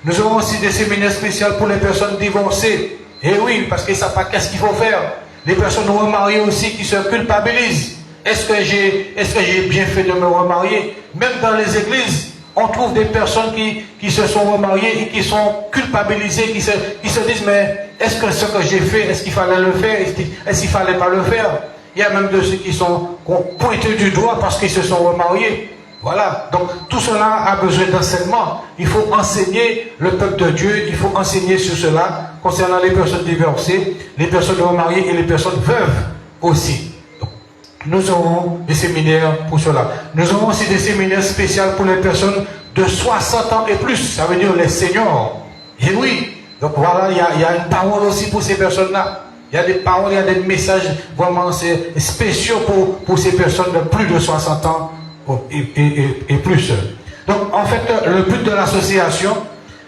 Nous aurons aussi des séminaires spéciaux pour les personnes divorcées. Et oui, parce qu'ils ne savent pas qu'est-ce qu'il faut faire. Les personnes remariées aussi qui se culpabilisent. Est-ce que j'ai bien fait de me remarier? Même dans les églises, on trouve des personnes qui se sont remariées et qui sont culpabilisées, qui se disent, mais est-ce que ce que j'ai fait, est-ce qu'il fallait le faire? Est-ce qu'il ne fallait pas le faire? Il y a même de ceux qui sont pointés du doigt parce qu'ils se sont remariés. Voilà. Donc tout cela a besoin d'enseignement. Il faut enseigner le peuple de Dieu, il faut enseigner sur cela concernant les personnes divorcées, les personnes remariées et les personnes veuves aussi. Donc, nous aurons des séminaires pour cela. Nous aurons aussi des séminaires spéciaux pour les personnes de 60 ans et plus. Ça veut dire les seniors. Et oui. Donc voilà, il y a une parole aussi pour ces personnes-là. Il y a des paroles, il y a des messages vraiment spéciaux pour ces personnes de plus de 60 ans et plus. Donc en fait, le but de l'association,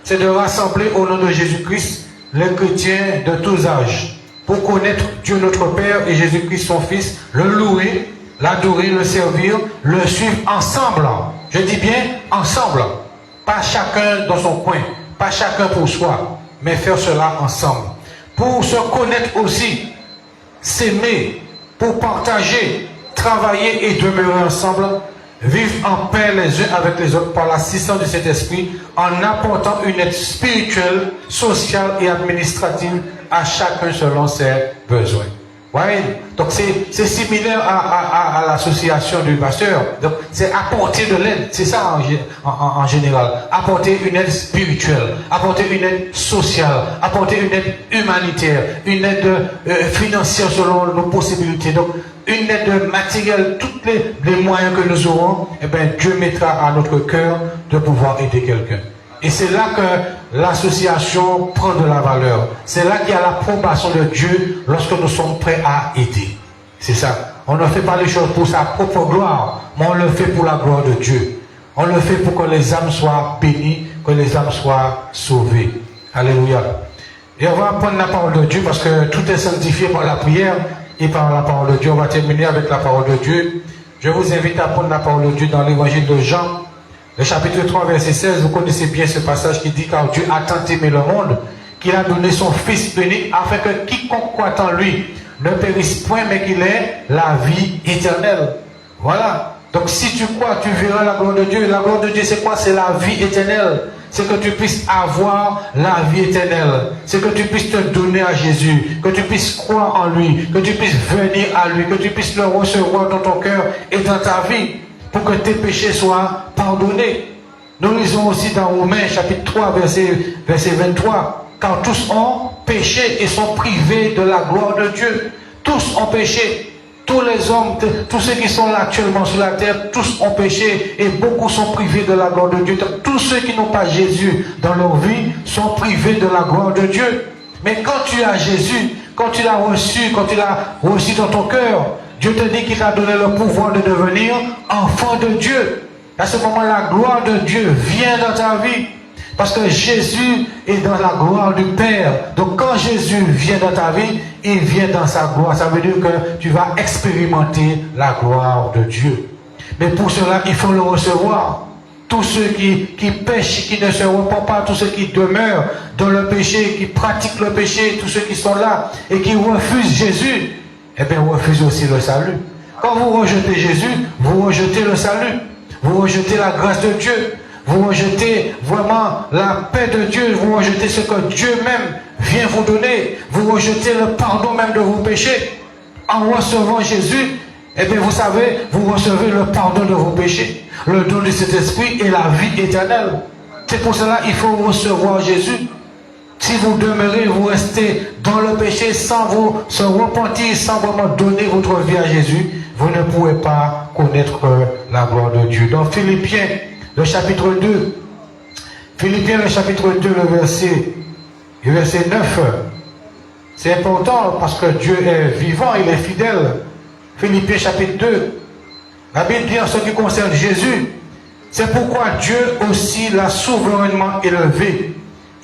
c'est de rassembler au nom de Jésus-Christ les chrétiens de tous âges pour connaître Dieu notre Père et Jésus-Christ son Fils, le louer, l'adorer, le servir, le suivre ensemble. Je dis bien ensemble, pas chacun dans son coin, pas chacun pour soi, mais faire cela ensemble. Pour se connaître aussi, s'aimer, pour partager, travailler et demeurer ensemble, vivre en paix les uns avec les autres par l'assistance de cet esprit, en apportant une aide spirituelle, sociale et administrative à chacun selon ses besoins. Ouais. Donc c'est similaire à l'association du pasteur. Donc c'est apporter de l'aide, c'est ça en général. Apporter une aide spirituelle, apporter une aide sociale, apporter une aide humanitaire, une aide financière selon nos possibilités. Donc une aide matérielle, tous les moyens que nous aurons, eh bien Dieu mettra à notre cœur de pouvoir aider quelqu'un. Et c'est là que l'association prend de la valeur. C'est là qu'il y a l'approbation de Dieu lorsque nous sommes prêts à aider. C'est ça. On ne fait pas les choses pour sa propre gloire, mais on le fait pour la gloire de Dieu. On le fait pour que les âmes soient bénies, que les âmes soient sauvées. Alléluia. Et on va prendre la parole de Dieu parce que tout est sanctifié par la prière et par la parole de Dieu. On va terminer avec la parole de Dieu. Je vous invite à prendre la parole de Dieu dans l'évangile de Jean. Le chapitre 3, verset 16, vous connaissez bien ce passage qui dit « Car Dieu a tant aimé le monde, qu'il a donné son Fils unique, afin que quiconque croit en lui ne périsse point, mais qu'il ait la vie éternelle. » Voilà. Donc si tu crois, tu verras la gloire de Dieu. La gloire de Dieu, c'est quoi? C'est la vie éternelle. C'est que tu puisses avoir la vie éternelle. C'est que tu puisses te donner à Jésus, que tu puisses croire en lui, que tu puisses venir à lui, que tu puisses le recevoir dans ton cœur et dans ta vie, pour que tes péchés soient pardonnés. Nous lisons aussi dans Romains chapitre 3 verset 23. Car tous ont péché et sont privés de la gloire de Dieu. Tous ont péché. Tous les hommes, tous ceux qui sont là actuellement sur la terre, tous ont péché et beaucoup sont privés de la gloire de Dieu. Tous ceux qui n'ont pas Jésus dans leur vie sont privés de la gloire de Dieu. Mais quand tu as Jésus, quand tu l'as reçu dans ton cœur, Dieu te dit qu'il t'a donné le pouvoir de devenir enfant de Dieu. À ce moment, la gloire de Dieu vient dans ta vie. Parce que Jésus est dans la gloire du Père. Donc quand Jésus vient dans ta vie, il vient dans sa gloire. Ça veut dire que tu vas expérimenter la gloire de Dieu. Mais pour cela, il faut le recevoir. Tous ceux qui pêchent, qui ne se repentent pas, tous ceux qui demeurent dans le péché, qui pratiquent le péché, tous ceux qui sont là et qui refusent Jésus, eh bien, refusez aussi le salut. Quand vous rejetez Jésus, vous rejetez le salut. Vous rejetez la grâce de Dieu. Vous rejetez vraiment la paix de Dieu. Vous rejetez ce que Dieu même vient vous donner. Vous rejetez le pardon même de vos péchés. En recevant Jésus, eh bien, vous savez, vous recevez le pardon de vos péchés, le don de cet esprit et la vie éternelle. C'est pour cela qu'il faut recevoir Jésus. Si vous demeurez, vous restez dans le péché sans vous se repentir, sans vraiment donner votre vie à Jésus, vous ne pourrez pas connaître la gloire de Dieu. Dans Philippiens, le chapitre 2, Philippiens, le chapitre 2, le verset 9, c'est important parce que Dieu est vivant, il est fidèle. Philippiens, chapitre 2, la Bible dit en ce qui concerne Jésus, c'est pourquoi Dieu aussi l'a souverainement élevé.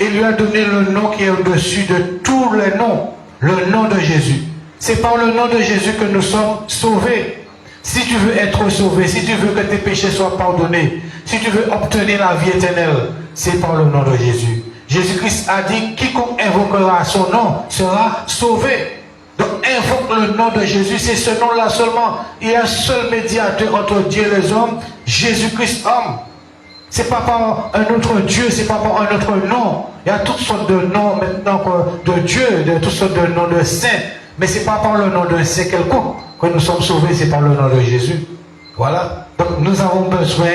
Il lui a donné le nom qui est au-dessus de tous les noms, le nom de Jésus. C'est par le nom de Jésus que nous sommes sauvés. Si tu veux être sauvé, si tu veux que tes péchés soient pardonnés, si tu veux obtenir la vie éternelle, c'est par le nom de Jésus. Jésus-Christ a dit, quiconque invoquera son nom sera sauvé. Donc invoque le nom de Jésus, c'est ce nom-là seulement. Il y a un seul médiateur entre Dieu et les hommes, Jésus-Christ homme. C'est pas par un autre Dieu, c'est pas par un autre nom. Il y a toutes sortes de noms maintenant de Dieu, toutes sortes de noms de saints. Mais c'est pas par le nom d'un saint quelconque que nous sommes sauvés, c'est par le nom de Jésus. Voilà. Donc nous avons besoin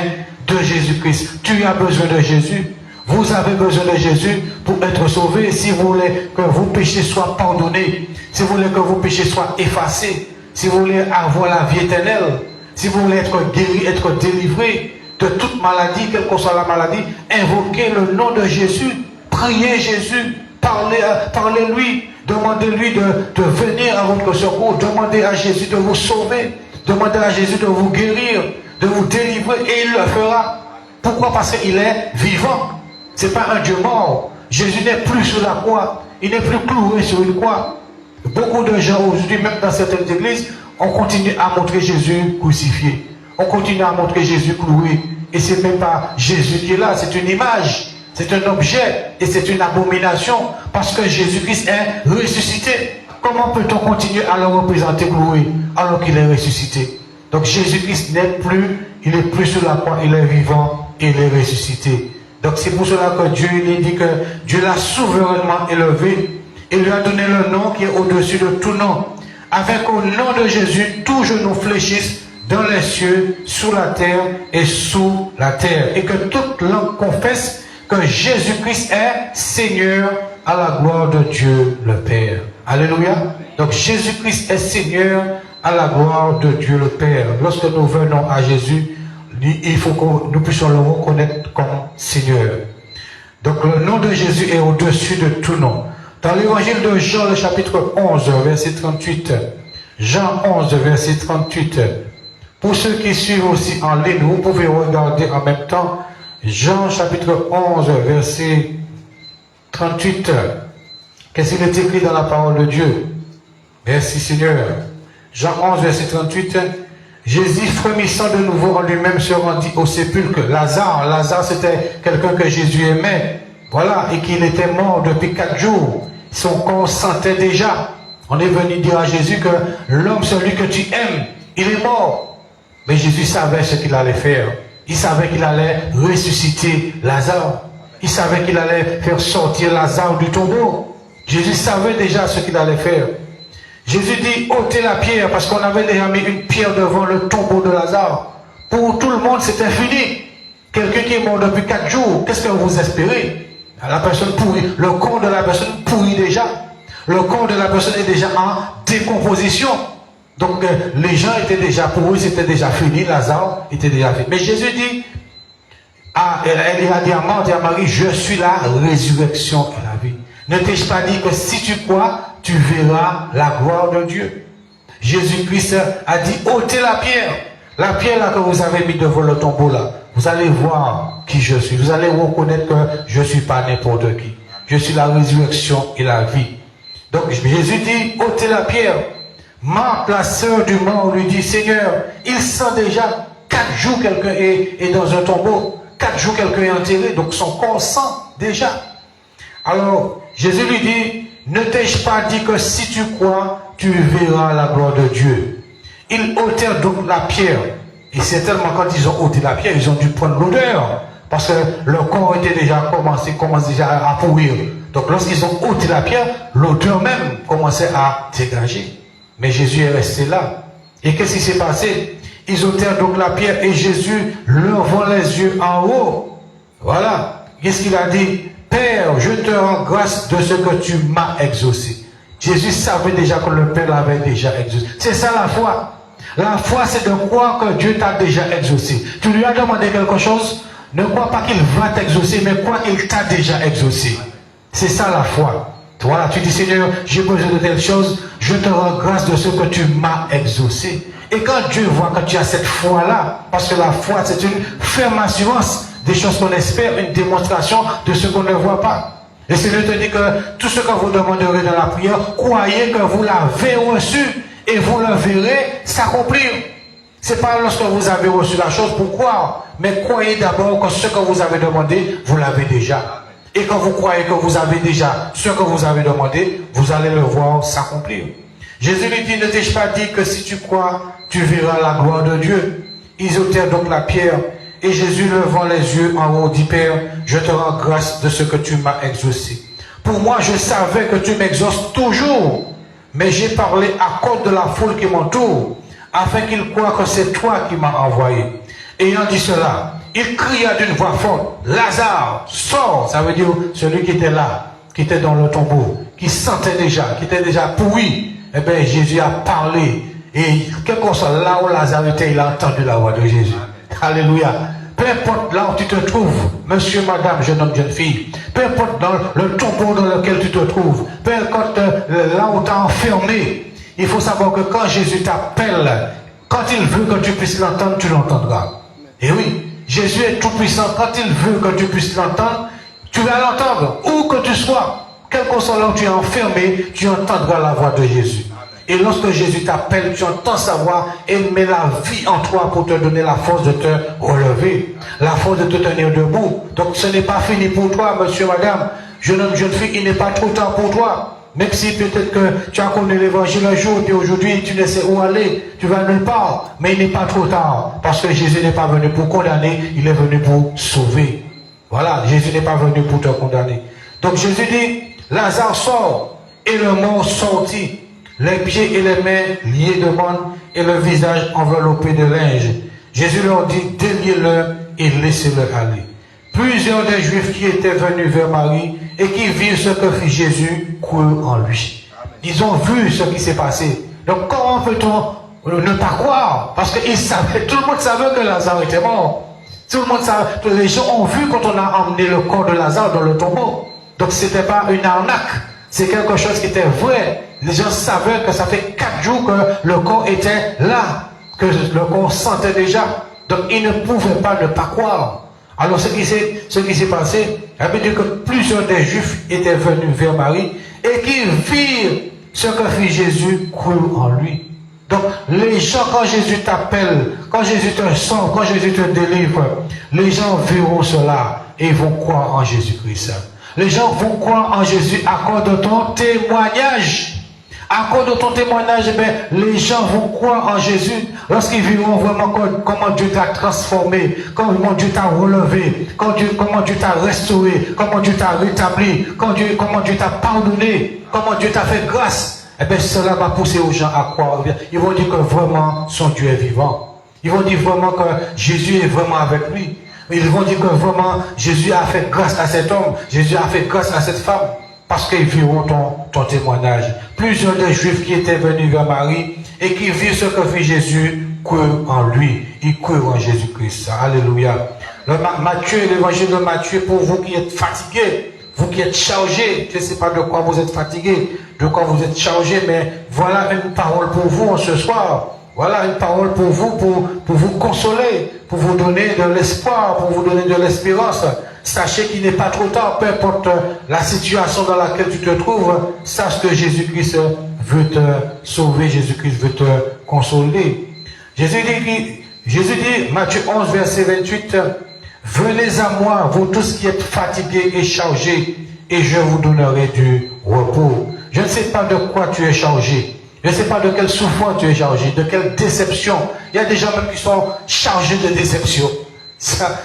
de Jésus-Christ. Tu as besoin de Jésus. Vous avez besoin de Jésus pour être sauvés. Si vous voulez que vos péchés soient pardonnés, si vous voulez que vos péchés soient effacés, si vous voulez avoir la vie éternelle, si vous voulez être guéri, être délivré de toute maladie, quelle que soit la maladie, invoquez le nom de Jésus, priez Jésus, parlez-lui, demandez-lui de venir à votre secours, demandez à Jésus de vous sauver, Demandez à Jésus de vous guérir, de vous délivrer, et il le fera. Pourquoi? Parce qu'il est vivant. Ce n'est pas un Dieu mort. Jésus n'est plus sur la croix. Il n'est plus cloué sur une croix. Beaucoup de gens aujourd'hui, même dans certaines églises, on continue à montrer Jésus crucifié. On continue à montrer Jésus cloué. Et ce n'est même pas Jésus qui est là, c'est une image. C'est un objet et c'est une abomination parce que Jésus-Christ est ressuscité. Comment peut-on continuer à le représenter cloué alors qu'il est ressuscité? Donc Jésus-Christ n'est plus, il n'est plus sur la croix, il est vivant et il est ressuscité. Donc c'est pour cela que Dieu il dit que Dieu l'a souverainement élevé et lui a donné le nom qui est au-dessus de tout nom. Avec au nom de Jésus, tout genou fléchisse dans les cieux, sous la terre et sous la terre. Et que toute langue confesse que Jésus-Christ est Seigneur à la gloire de Dieu le Père. Alléluia. Donc Jésus-Christ est Seigneur à la gloire de Dieu le Père. Lorsque nous venons à Jésus, il faut que nous puissions le reconnaître comme Seigneur. Donc le nom de Jésus est au-dessus de tout nom. Dans l'évangile de Jean, le chapitre 11, verset 38. Jean 11, verset 38. Pour ceux qui suivent aussi en ligne, vous pouvez regarder en même temps Jean chapitre 11, verset 38. Qu'est-ce qu'il est écrit dans la parole de Dieu? Merci Seigneur. Jean 11, verset 38. Jésus, frémissant de nouveau en lui-même, se rendit au sépulcre. Lazare, c'était quelqu'un que Jésus aimait. Voilà, et qu'il était mort depuis 4 jours. Son corps sentait déjà. On est venu dire à Jésus que l'homme, celui que tu aimes, il est mort. Mais Jésus savait ce qu'il allait faire. Il savait qu'il allait ressusciter Lazare. Il savait qu'il allait faire sortir Lazare du tombeau. Jésus savait déjà ce qu'il allait faire. Jésus dit, ôtez la pierre, parce qu'on avait déjà mis une pierre devant le tombeau de Lazare. Pour tout le monde, c'était fini. Quelqu'un qui est mort depuis 4 jours, qu'est-ce que vous espérez? La personne pourrit. Le corps de la personne pourrit déjà. Le corps de la personne est déjà en décomposition. Donc les gens étaient déjà, pour eux c'était déjà fini, Lazare était déjà fini. Mais Jésus dit, elle a dit à Marthe et à Marie, je suis la résurrection et la vie. Ne t'ai-je pas dit que si tu crois, tu verras la gloire de Dieu? Jésus-Christ a dit, ôtez la pierre là que vous avez mis devant le tombeau là. Vous allez voir qui je suis. Vous allez reconnaître que je ne suis pas n'importe qui. Je suis la résurrection et la vie. Donc Jésus dit, ôtez la pierre. Marthe, la sœur du mort, lui dit, Seigneur, il sent déjà 4 jours quelqu'un est dans un tombeau. 4 jours quelqu'un est enterré. Donc son corps sent déjà. Alors Jésus lui dit, ne t'ai-je pas dit que si tu crois, tu verras la gloire de Dieu? Ils ôtèrent donc la pierre. Et certainement quand ils ont ôté la pierre, ils ont dû prendre l'odeur. Parce que leur corps était déjà commence déjà à pourrir. Donc lorsqu'ils ont ôté la pierre, l'odeur même commençait à dégager. Mais Jésus est resté là. Et qu'est-ce qui s'est passé? Ils ôtèrent donc la pierre et Jésus levant les yeux en haut. Voilà. Qu'est-ce qu'il a dit? Père, je te rends grâce de ce que tu m'as exaucé. Jésus savait déjà que le Père l'avait déjà exaucé. C'est ça la foi. La foi, c'est de croire que Dieu t'a déjà exaucé. Tu lui as demandé quelque chose, ne crois pas qu'il va t'exaucer, mais crois qu'il t'a déjà exaucé. C'est ça la foi. Voilà, tu dis Seigneur, j'ai besoin de telle chose, je te rends grâce de ce que tu m'as exaucé. Et quand Dieu voit que tu as cette foi-là, parce que la foi, c'est une ferme assurance des choses qu'on espère, une démonstration de ce qu'on ne voit pas. Et Seigneur te dit que tout ce que vous demanderez dans la prière, croyez que vous l'avez reçu et vous le verrez s'accomplir. C'est pas lorsque vous avez reçu la chose pour croire, mais croyez d'abord que ce que vous avez demandé, vous l'avez déjà. Et quand vous croyez que vous avez déjà ce que vous avez demandé, vous allez le voir s'accomplir. Jésus lui dit, ne t'ai-je pas dit que si tu crois, tu verras la gloire de Dieu? Ils ôtèrent donc la pierre. Et Jésus, levant les yeux en haut, dit, Père, je te rends grâce de ce que tu m'as exaucé. Pour moi, je savais que tu m'exauces toujours, mais j'ai parlé à cause de la foule qui m'entoure, afin qu'ils croient que c'est toi qui m'as envoyé. Ayant dit cela, il cria d'une voix forte, Lazare, sors. Ça veut dire celui qui était là, qui était dans le tombeau, qui sentait déjà, qui était déjà pourri. Eh bien, Jésus a parlé. Et quel qu'on soit là où Lazare était, il a entendu la voix de Jésus. Alléluia. Peu importe là où tu te trouves, monsieur, madame, jeune homme, jeune fille, peu importe dans le tombeau dans lequel tu te trouves, peu importe là où tu es enfermé, il faut savoir que quand Jésus t'appelle, Quand il veut que tu puisses l'entendre, tu l'entendras. Et oui, Jésus est tout puissant. Quand il veut que tu puisses l'entendre, tu vas l'entendre. Où que tu sois, quel que soit là où tu es enfermé, tu entendras la voix de Jésus. Et lorsque Jésus t'appelle, tu entends sa voix et il met la vie en toi pour te donner la force de te relever, la force de te tenir debout. Donc ce n'est pas fini pour toi, monsieur, madame, jeune homme, jeune fille, il n'est pas trop tard pour toi. Même si peut-être que tu as connu l'évangile un jour et aujourd'hui tu ne sais où aller, tu vas nulle part, mais il n'est pas trop tard. Parce que Jésus n'est pas venu pour condamner, il est venu pour sauver. Voilà, Jésus n'est pas venu pour te condamner. Donc Jésus dit, Lazare sort et le mort sortit, les pieds et les mains liés de bandes et le visage enveloppé de linge. Jésus leur dit, déliez-le et laissez-le aller. Plusieurs des Juifs qui étaient venus vers Marie et qui virent ce que fit Jésus crurent en lui. Ils ont vu ce qui s'est passé. Donc comment peut-on ne pas croire? Parce que tout le monde savait que Lazare était mort. Tout le monde savait, les gens ont vu quand on a emmené le corps de Lazare dans le tombeau. Donc ce n'était pas une arnaque. C'est quelque chose qui était vrai. Les gens savaient que ça fait 4 jours que le corps était là, que le corps sentait déjà. Donc ils ne pouvaient pas ne pas croire. Alors ce qui s'est passé, ça veut dire que plusieurs des Juifs étaient venus vers Marie et qui virent ce que fit Jésus crurent en lui. Donc les gens, quand Jésus t'appelle, quand Jésus te sauve, quand Jésus te délivre, les gens verront cela et vont croire en Jésus-Christ. Les gens vont croire en Jésus à cause de ton témoignage. À cause de ton témoignage, les gens vont croire en Jésus lorsqu'ils verront vraiment comment Dieu t'a transformé, comment Dieu t'a relevé, comment Dieu t'a restauré, comment Dieu t'a rétabli, comment Dieu t'a pardonné, comment Dieu t'a fait grâce. Eh bien, cela va pousser aux gens à croire. Ils vont dire que vraiment son Dieu est vivant. Ils vont dire vraiment que Jésus est vraiment avec lui. Ils vont dire que vraiment Jésus a fait grâce à cet homme, Jésus a fait grâce à cette femme. Parce qu'ils verront ton témoignage. Plusieurs des Juifs qui étaient venus vers Marie et qui virent ce que fit Jésus crurent en lui. Ils crurent en Jésus-Christ. Alléluia. L'évangile de Matthieu, pour vous qui êtes fatigués, vous qui êtes chargés, je ne sais pas de quoi vous êtes fatigués, de quoi vous êtes chargés, mais voilà une parole pour vous ce soir. Voilà une parole pour vous, pour vous consoler, pour vous donner de l'espoir, pour vous donner de l'espérance. Sachez qu'il n'est pas trop tard, peu importe la situation dans laquelle tu te trouves, sache que Jésus-Christ veut te sauver, Jésus-Christ veut te consoler. Jésus dit, Matthieu 11, verset 28, venez à moi, vous tous qui êtes fatigués et chargés, et je vous donnerai du repos. Je ne sais pas de quoi tu es chargé. Je ne sais pas de quelle souffrance tu es chargé, de quelle déception. Il y a des gens même qui sont chargés de déception.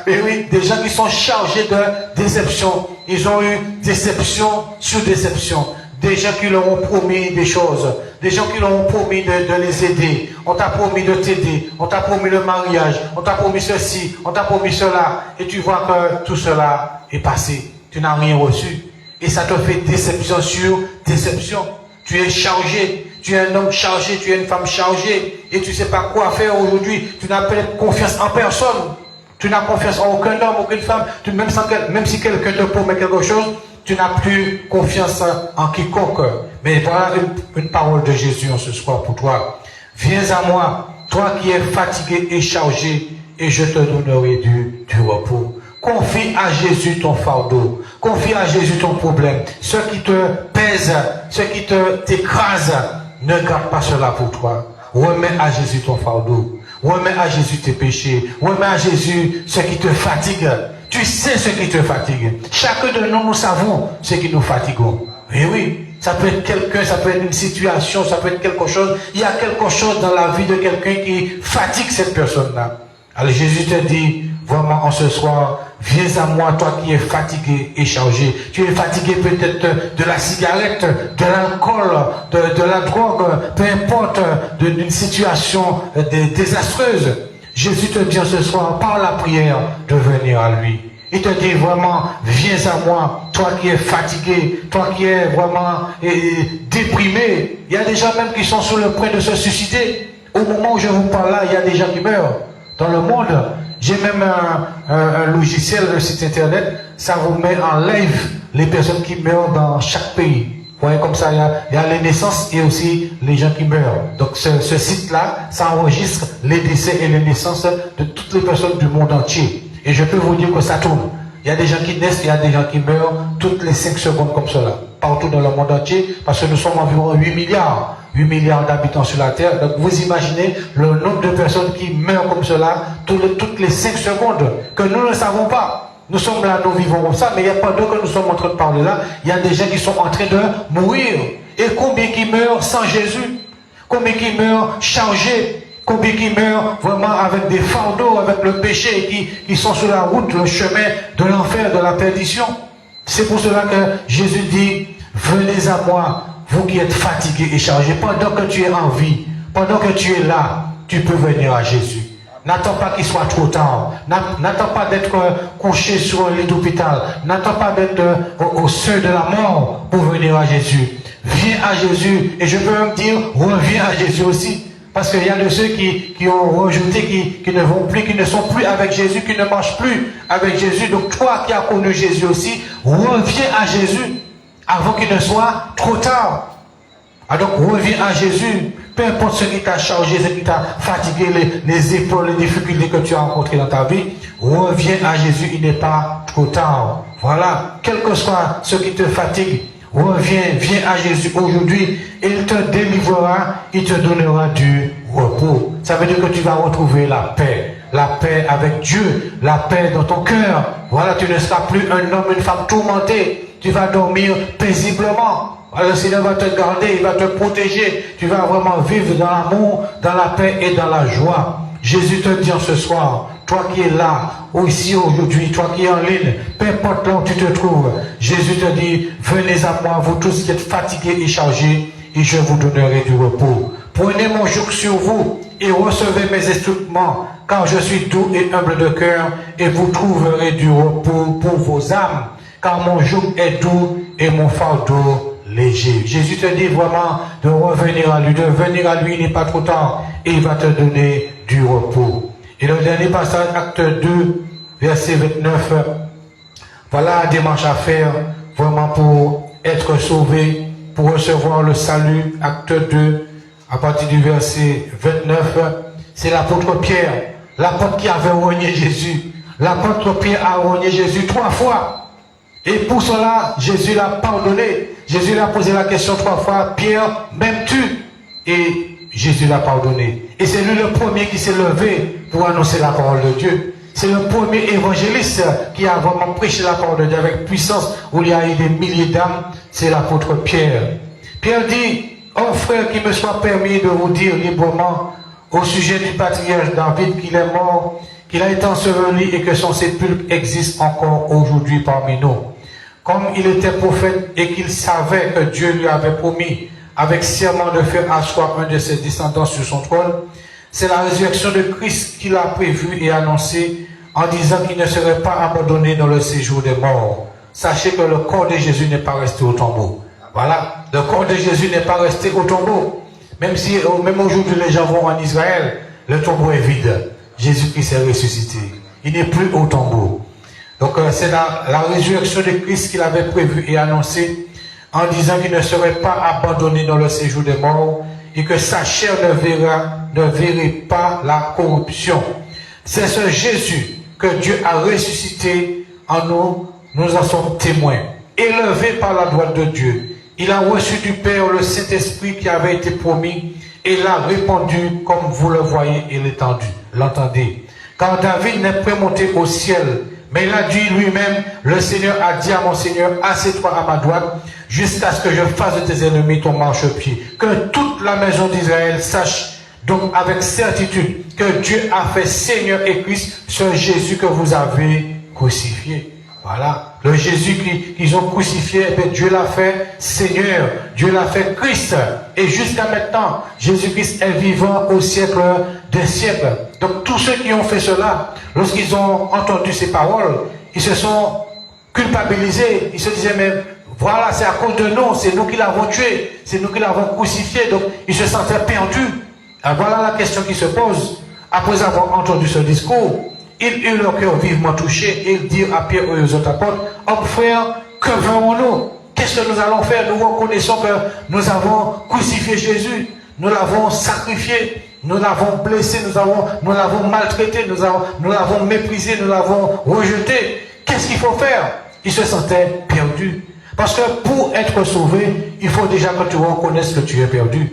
Et oui, des gens qui sont chargés de déception. Ils ont eu déception sur déception. Des gens qui leur ont promis des choses. Des gens qui leur ont promis de les aider. On t'a promis de t'aider. On t'a promis le mariage. On t'a promis ceci. On t'a promis cela. Et tu vois que tout cela est passé. Tu n'as rien reçu. Et ça te fait déception sur déception. Tu es chargé. Tu es un homme chargé. Tu es une femme chargée. Et tu ne sais pas quoi faire aujourd'hui. Tu n'as pas confiance en personne. Tu n'as confiance en aucun homme, aucune femme. Même si quelqu'un te promet quelque chose, tu n'as plus confiance en quiconque. Mais voilà une parole de Jésus en ce soir pour toi. Viens à moi, toi qui es fatigué et chargé, et je te donnerai du repos. Confie à Jésus ton fardeau. Confie à Jésus ton problème. Ce qui te pèse, ce qui t'écrase, ne garde pas cela pour toi. Remets à Jésus ton fardeau. Remets à Jésus tes péchés. Remets à Jésus ce qui te fatigue. Tu sais ce qui te fatigue. Chacun de nous savons ce qui nous fatigue. Et oui, ça peut être quelqu'un, ça peut être une situation, ça peut être quelque chose. Il y a quelque chose dans la vie de quelqu'un qui fatigue cette personne-là. Alors Jésus te dit, vraiment en ce soir, viens à moi, toi qui es fatigué et chargé. Tu es fatigué peut-être de la cigarette, de l'alcool, de la drogue, peu importe, d'une situation désastreuse. Jésus te dit ce soir, par la prière, de venir à lui. Il te dit vraiment, viens à moi, toi qui es fatigué, toi qui es vraiment déprimé. Il y a des gens même qui sont sur le point de se suicider. Au moment où je vous parle là, il y a des gens qui meurent. Dans le monde, j'ai même un logiciel, le site internet, ça vous met en live les personnes qui meurent dans chaque pays. Vous voyez comme ça, il y a les naissances et aussi les gens qui meurent. Donc ce site-là, ça enregistre les décès et les naissances de toutes les personnes du monde entier. Et je peux vous dire que ça tourne. Il y a des gens qui naissent, il y a des gens qui meurent toutes les 5 secondes comme cela. Partout dans le monde entier, parce que nous sommes environ 8 milliards d'habitants sur la Terre. Donc vous imaginez le nombre de personnes qui meurent comme cela toutes les 5 secondes, que nous ne savons pas. Nous sommes là, nous vivons comme ça, mais il n'y a pas d'autres que nous sommes en train de parler là. Il y a des gens qui sont en train de mourir. Et combien qui meurent sans Jésus? Combien qui meurent chargés? Combien qui meurent vraiment avec des fardeaux, avec le péché, qui sont sur la route, le chemin de l'enfer, de la perdition? C'est pour cela que Jésus dit, venez à moi, vous qui êtes fatigués et chargés. Pendant que tu es en vie, pendant que tu es là, tu peux venir à Jésus. N'attends pas qu'il soit trop tard. N'attends pas d'être couché sur un lit d'hôpital. N'attends pas d'être au seuil de la mort pour venir à Jésus. Viens à Jésus. Et je peux même dire, reviens à Jésus aussi. Parce qu'il y a de ceux qui ont rejeté, qui ne vont plus, qui ne sont plus avec Jésus, qui ne marchent plus avec Jésus. Donc toi qui as connu Jésus aussi, reviens à Jésus avant qu'il ne soit trop tard. Alors reviens à Jésus. Peu importe ce qui t'a chargé, ce qui t'a fatigué, les épaules, les difficultés que tu as rencontrées dans ta vie, reviens à Jésus, il n'est pas trop tard. Voilà, quel que soit ce qui te fatigue, viens à Jésus aujourd'hui, il te délivrera, il te donnera du repos. Ça veut dire que tu vas retrouver la paix avec Dieu, la paix dans ton cœur. Voilà, tu ne seras plus un homme, une femme tourmenté, tu vas dormir paisiblement. Le Seigneur va te garder, il va te protéger. Tu vas vraiment vivre dans l'amour, dans la paix et dans la joie. Jésus te dit en ce soir, toi qui es là, ou ici aujourd'hui, toi qui es en ligne, peu importe là où tu te trouves, Jésus te dit, venez à moi, vous tous qui êtes fatigués et chargés, et je vous donnerai du repos. Prenez mon joug sur vous et recevez mes instructions, car je suis doux et humble de cœur, et vous trouverez du repos pour vos âmes, car mon joug est doux et mon fardeau léger. Jésus te dit vraiment de revenir à lui, de venir à lui, il n'est pas trop tard, et il va te donner du repos. Et le dernier passage, acte 2, verset 29, voilà la démarche à faire, vraiment pour être sauvé, pour recevoir le salut. Acte 2, à partir du verset 29, c'est l'apôtre Pierre, l'apôtre qui avait renié Jésus. L'apôtre Pierre a renié Jésus 3 fois. Et pour cela, Jésus l'a pardonné. Jésus l'a posé la question 3 fois, Pierre, m'aimes-tu? Et Jésus l'a pardonné. Et c'est lui le premier qui s'est levé pour annoncer la parole de Dieu. C'est le premier évangéliste qui a vraiment prêché la parole de Dieu avec puissance, où il y a eu des milliers d'âmes. C'est l'apôtre Pierre. Pierre dit, oh frère, qu'il me soit permis de vous dire librement au sujet du patriarche David qu'il est mort, qu'il a été enseveli et que son sépulcre existe encore aujourd'hui parmi nous. Comme il était prophète et qu'il savait que Dieu lui avait promis avec serment de faire asseoir un de ses descendants sur son trône, c'est la résurrection de Christ qu'il a prévue et annoncée en disant qu'il ne serait pas abandonné dans le séjour des morts. Sachez que le corps de Jésus n'est pas resté au tombeau. Voilà, le corps de Jésus n'est pas resté au tombeau. Même aujourd'hui les gens vont en Israël, le tombeau est vide. Jésus-Christ est ressuscité. Il n'est plus au tombeau. Donc c'est la résurrection de Christ qu'il avait prévue et annoncée en disant qu'il ne serait pas abandonné dans le séjour des morts et que sa chair ne verrait pas la corruption. C'est ce Jésus que Dieu a ressuscité en nous. Nous en sommes témoins. Élevé par la droite de Dieu, il a reçu du Père le Saint-Esprit qui avait été promis et l'a répandu comme vous le voyez et l'entendez. Car David n'est pas monté au ciel, mais il a dit lui-même, le Seigneur a dit à mon Seigneur, assieds-toi à ma droite, jusqu'à ce que je fasse de tes ennemis ton marchepied. Que toute la maison d'Israël sache donc avec certitude que Dieu a fait Seigneur et Christ ce Jésus que vous avez crucifié. Voilà, le Jésus qu'ils ont crucifié, eh bien, Dieu l'a fait Seigneur, Dieu l'a fait Christ. Et jusqu'à maintenant, Jésus-Christ est vivant au siècle des siècles. Donc tous ceux qui ont fait cela, lorsqu'ils ont entendu ces paroles, ils se sont culpabilisés. Ils se disaient, mais voilà, c'est à cause de nous, c'est nous qui l'avons tué, c'est nous qui l'avons crucifié. Donc ils se sentaient perdus. Alors, voilà la question qui se pose. Après avoir entendu ce discours, ils eurent leur cœur vivement touché et ils dirent à Pierre et aux autres apôtres, hommes frères, que verrons-nous? qu'est-ce que nous allons faire? Nous reconnaissons que nous avons crucifié Jésus, nous l'avons sacrifié, nous l'avons blessé, nous l'avons maltraité, nous l'avons méprisé, nous l'avons rejeté. Qu'est-ce qu'il faut faire? Il se sentait perdu. Parce que pour être sauvé, il faut déjà que tu reconnaisses que tu es perdu.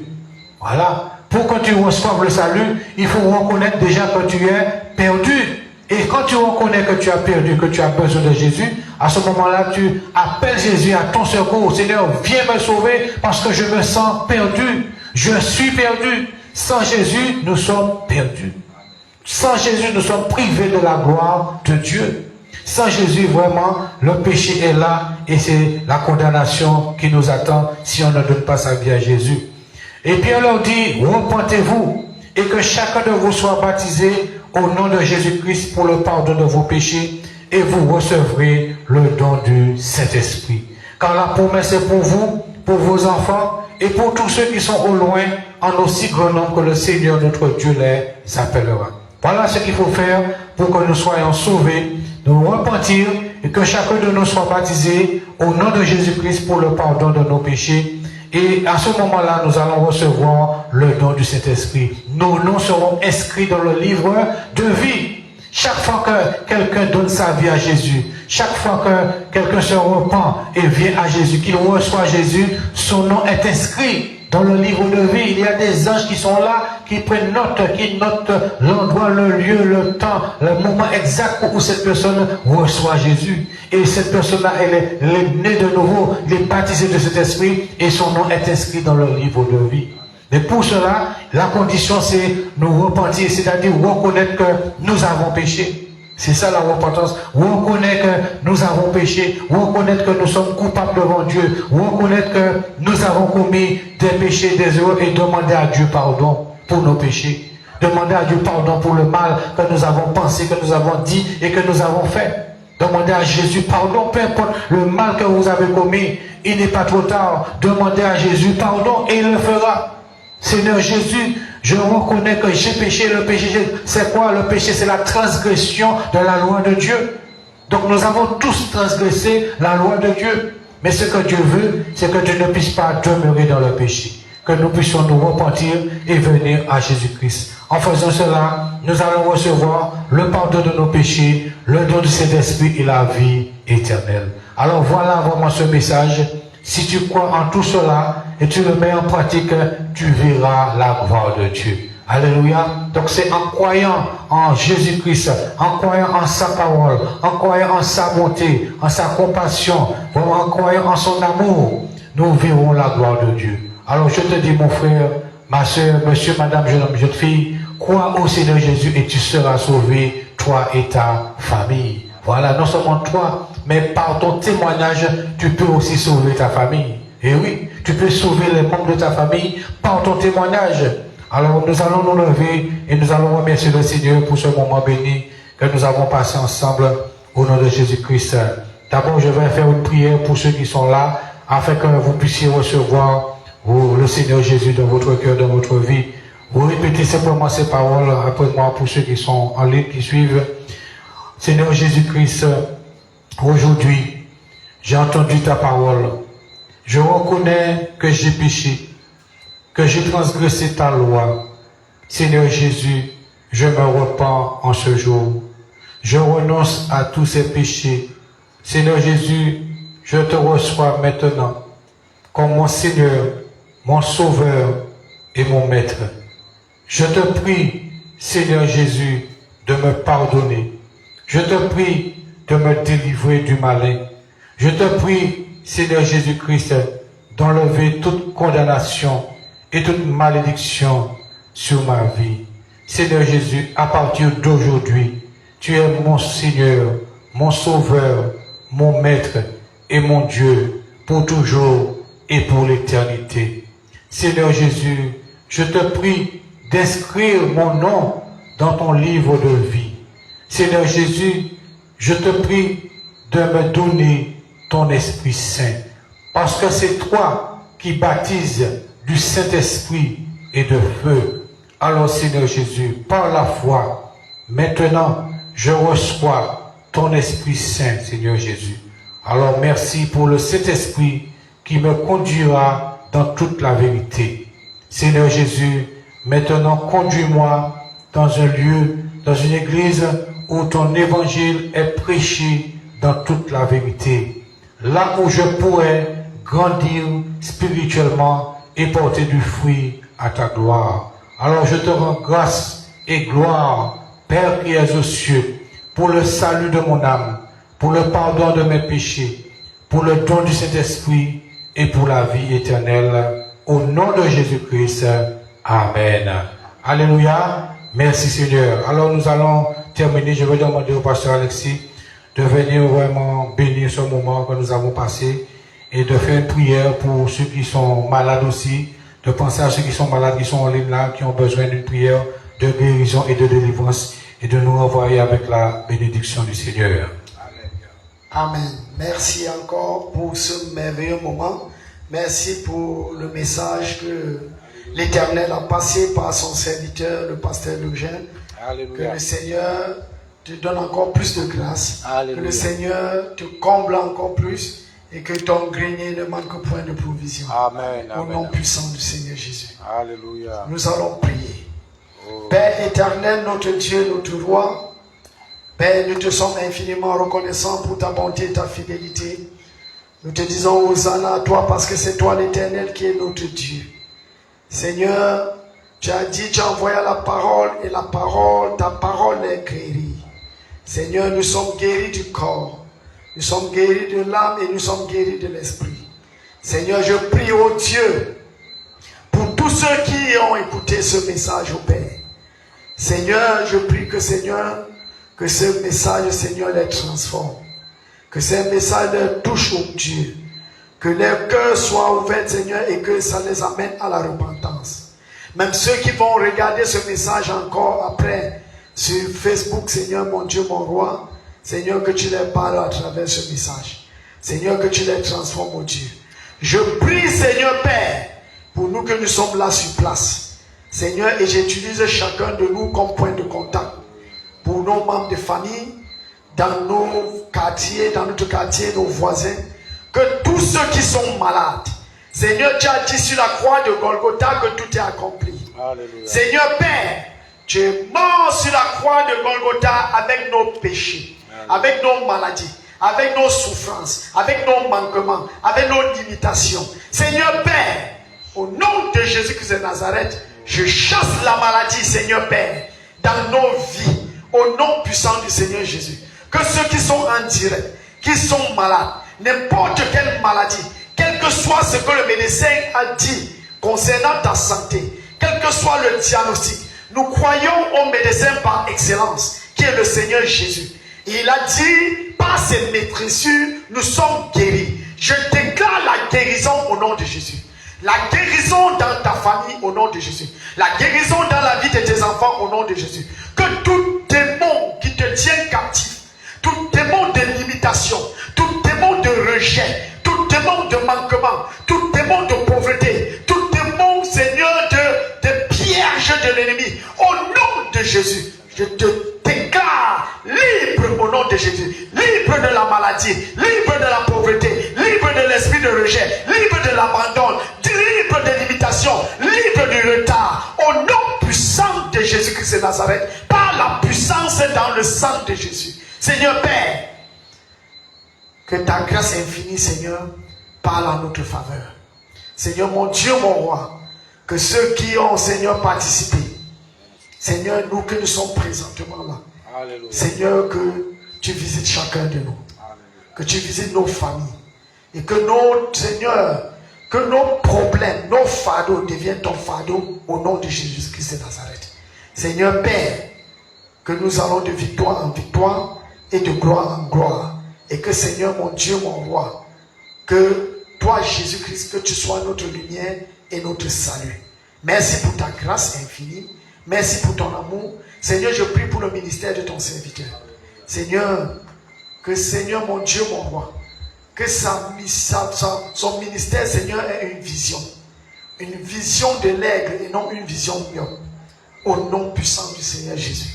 Voilà. Pour que tu reçoives le salut, il faut reconnaître déjà que tu es perdu. Et quand tu reconnais que tu as perdu, que tu as besoin de Jésus, à ce moment-là, tu appelles Jésus à ton secours. Seigneur, viens me sauver parce que je me sens perdu. Je suis perdu. Sans Jésus, nous sommes perdus. Sans Jésus, nous sommes privés de la gloire de Dieu. Sans Jésus, vraiment, le péché est là et c'est la condamnation qui nous attend si on ne donne pas sa vie à Jésus. Et puis on leur dit, repentez-vous et que chacun de vous soit baptisé au nom de Jésus-Christ pour le pardon de vos péchés et vous recevrez le don du Saint-Esprit. Car la promesse est pour vous, pour vos enfants et pour tous ceux qui sont au loin, en aussi grand nombre que le Seigneur notre Dieu les appellera. Voilà ce qu'il faut faire pour que nous soyons sauvés, nous repentir et que chacun de nous soit baptisé au nom de Jésus-Christ pour le pardon de nos péchés. Et à ce moment-là, nous allons recevoir le don du Saint-Esprit. Nos noms seront inscrits dans le livre de vie. Chaque fois que quelqu'un donne sa vie à Jésus, chaque fois que quelqu'un se repent et vient à Jésus, qu'il reçoit Jésus, son nom est inscrit dans le livre de vie. Il y a des anges qui sont là, qui prennent note, qui notent l'endroit, le lieu, le temps, le moment exact où cette personne reçoit Jésus. Et cette personne-là, elle est née de nouveau, elle est baptisée de cet esprit, et son nom est inscrit dans le livre de vie. Mais pour cela, la condition c'est nous repentir, c'est-à-dire reconnaître que nous avons péché. C'est ça la repentance. Reconnaître que nous avons péché, reconnaître que nous sommes coupables devant Dieu, reconnaître que nous avons commis des péchés, des erreurs et demander à Dieu pardon pour nos péchés. Demander à Dieu pardon pour le mal que nous avons pensé, que nous avons dit et que nous avons fait. Demandez à Jésus pardon, peu importe le mal que vous avez commis, il n'est pas trop tard. Demandez à Jésus pardon et il le fera. Seigneur Jésus, je reconnais que j'ai péché. Le péché, c'est quoi? Le péché, c'est la transgression de la loi de Dieu. Donc nous avons tous transgressé la loi de Dieu. Mais ce que Dieu veut, c'est que Dieu ne puisse pas demeurer dans le péché. Que nous puissions nous repentir et venir à Jésus-Christ. En faisant cela, nous allons recevoir le pardon de nos péchés, le don de cet esprit et la vie éternelle. Alors voilà vraiment ce message. Si tu crois en tout cela et tu le mets en pratique, tu verras la gloire de Dieu. Alléluia. Donc c'est en croyant en Jésus-Christ, en croyant en sa parole, en croyant en sa bonté, en sa compassion, en croyant en son amour, nous verrons la gloire de Dieu. Alors je te dis mon frère, ma soeur, monsieur, madame, jeune homme, jeune fille, crois au Seigneur Jésus et tu seras sauvé, toi et ta famille. Voilà, non seulement toi, mais par ton témoignage, tu peux aussi sauver ta famille. Et oui, tu peux sauver les membres de ta famille par ton témoignage. Alors nous allons nous lever et nous allons remercier le Seigneur pour ce moment béni que nous avons passé ensemble au nom de Jésus-Christ. D'abord, je vais faire une prière pour ceux qui sont là, afin que vous puissiez recevoir le Seigneur Jésus dans votre cœur, dans votre vie. Vous répétez simplement ces paroles après moi pour ceux qui sont en ligne, qui suivent. Seigneur Jésus-Christ, aujourd'hui, j'ai entendu ta parole. Je reconnais que j'ai péché, que j'ai transgressé ta loi. Seigneur Jésus, je me repens en ce jour. Je renonce à tous ces péchés. Seigneur Jésus, je te reçois maintenant comme mon Seigneur, mon Sauveur et mon Maître. Je te prie, Seigneur Jésus, de me pardonner. Je te prie de me délivrer du malin. Je te prie, Seigneur Jésus-Christ, d'enlever toute condamnation et toute malédiction sur ma vie. Seigneur Jésus, à partir d'aujourd'hui, tu es mon Seigneur, mon Sauveur, mon Maître et mon Dieu, pour toujours et pour l'éternité. Seigneur Jésus, je te prie d'inscrire mon nom dans ton livre de vie. Seigneur Jésus, je te prie de me donner ton Esprit Saint, parce que c'est toi qui baptises du Saint-Esprit et de feu. Alors Seigneur Jésus, par la foi, maintenant, je reçois ton Esprit Saint, Seigneur Jésus. Alors merci pour le Saint-Esprit qui me conduira dans toute la vérité. Seigneur Jésus, maintenant conduis-moi dans un lieu, dans une église où ton évangile est prêché dans toute la vérité. Là où je pourrais grandir spirituellement et porter du fruit à ta gloire. Alors je te rends grâce et gloire, Père qui es aux cieux, pour le salut de mon âme, pour le pardon de mes péchés, pour le don du Saint-Esprit et pour la vie éternelle. Au nom de Jésus-Christ, Amen. Alléluia. Merci Seigneur. Alors nous allons terminer. Je vais demander au pasteur Alexis de venir vraiment bénir ce moment que nous avons passé et de faire une prière pour ceux qui sont malades aussi, de penser à ceux qui sont malades, qui sont en ligne là, qui ont besoin d'une prière de guérison et de délivrance et de nous renvoyer avec la bénédiction du Seigneur. Amen. Merci encore pour ce merveilleux moment. Merci pour le message que l'Éternel a passé par son serviteur, le pasteur Eugène. Que le Seigneur te donne encore plus de grâce. Alléluia. Que le Seigneur te comble encore plus et que ton grenier ne manque point de provision. Amen. Au nom puissant du Seigneur Jésus. Alléluia. Nous allons prier. Père éternel, notre Dieu, notre roi, Père, nous te sommes infiniment reconnaissants pour ta bonté et ta fidélité. Nous te disons Hosanna à toi parce que c'est toi l'Éternel qui est notre Dieu. Seigneur, tu as dit, tu as envoyé la parole et la parole, ta parole est guérie. Seigneur, nous sommes guéris du corps, nous sommes guéris de l'âme et nous sommes guéris de l'esprit. Seigneur, je prie au Dieu pour tous ceux qui ont écouté ce message au Père. Seigneur, je prie que Seigneur, que ce message, Seigneur, les transforme. Que ce message les touche au Dieu. Que leurs cœurs soient ouverts, Seigneur, et que ça les amène à la repentance. Même ceux qui vont regarder ce message encore après sur Facebook, Seigneur, mon Dieu, mon roi, Seigneur, que tu les parles à travers ce message. Seigneur, que tu les transformes, mon Dieu. Je prie, Seigneur Père, pour nous que nous sommes là sur place. Seigneur, et j'utilise chacun de nous comme point de contact pour nos membres de famille, dans nos quartiers, dans notre quartier, nos voisins, que tous ceux qui sont malades, Seigneur, tu as dit sur la croix de Golgotha que tout est accompli. Alléluia. Seigneur Père, tu es mort sur la croix de Golgotha avec nos péchés, avec nos maladies, avec nos souffrances, avec nos manquements, avec nos limitations. Seigneur Père, au nom de Jésus-Christ de Nazareth, je chasse la maladie, Seigneur Père, dans nos vies, au nom puissant du Seigneur Jésus. Que ceux qui sont en direct, qui sont malades, n'importe quelle maladie, quel que soit ce que le médecin a dit concernant ta santé, quel que soit le diagnostic, nous croyons au médecin par excellence, qui est le Seigneur Jésus. Et il a dit, par ses maîtresures, nous sommes guéris. Je déclare la guérison au nom de Jésus. La guérison dans ta famille au nom de Jésus. La guérison dans la vie de tes enfants au nom de Jésus. Que tout démon qui te tient captif, tout démon de limitation, tout démon de rejet, tout démon de manquement, tout démon de pauvreté, tout démon, Seigneur, de piège de l'ennemi, au nom de Jésus, je te déclare libre au nom de Jésus, libre de la maladie, libre de la pauvreté, libre de l'esprit de rejet, libre de l'abandon, libre de limitation, libre du retard, au nom puissant de Jésus-Christ de Nazareth, par la puissance dans le sang de Jésus. Seigneur Père, que ta grâce infinie, Seigneur, parle en notre faveur. Seigneur, mon Dieu, mon roi, que ceux qui ont, Seigneur, participé, Seigneur, nous que nous sommes présentement là, Alléluia. Seigneur, que tu visites chacun de nous, Alléluia. Que tu visites nos familles, et que nos, Seigneur, que nos problèmes, nos fardeaux deviennent ton fardeau au nom de Jésus-Christ de Nazareth. Seigneur Père, que nous allons de victoire en victoire et de gloire en gloire. Et que Seigneur, mon Dieu, mon roi, que toi, Jésus-Christ, que tu sois notre lumière et notre salut. Merci pour ta grâce infinie. Merci pour ton amour. Seigneur, je prie pour le ministère de ton serviteur. Seigneur, que Seigneur, mon Dieu, mon roi, que son ministère, Seigneur, ait une vision. Une vision de l'aigle et non une vision myope. Au nom puissant du Seigneur Jésus.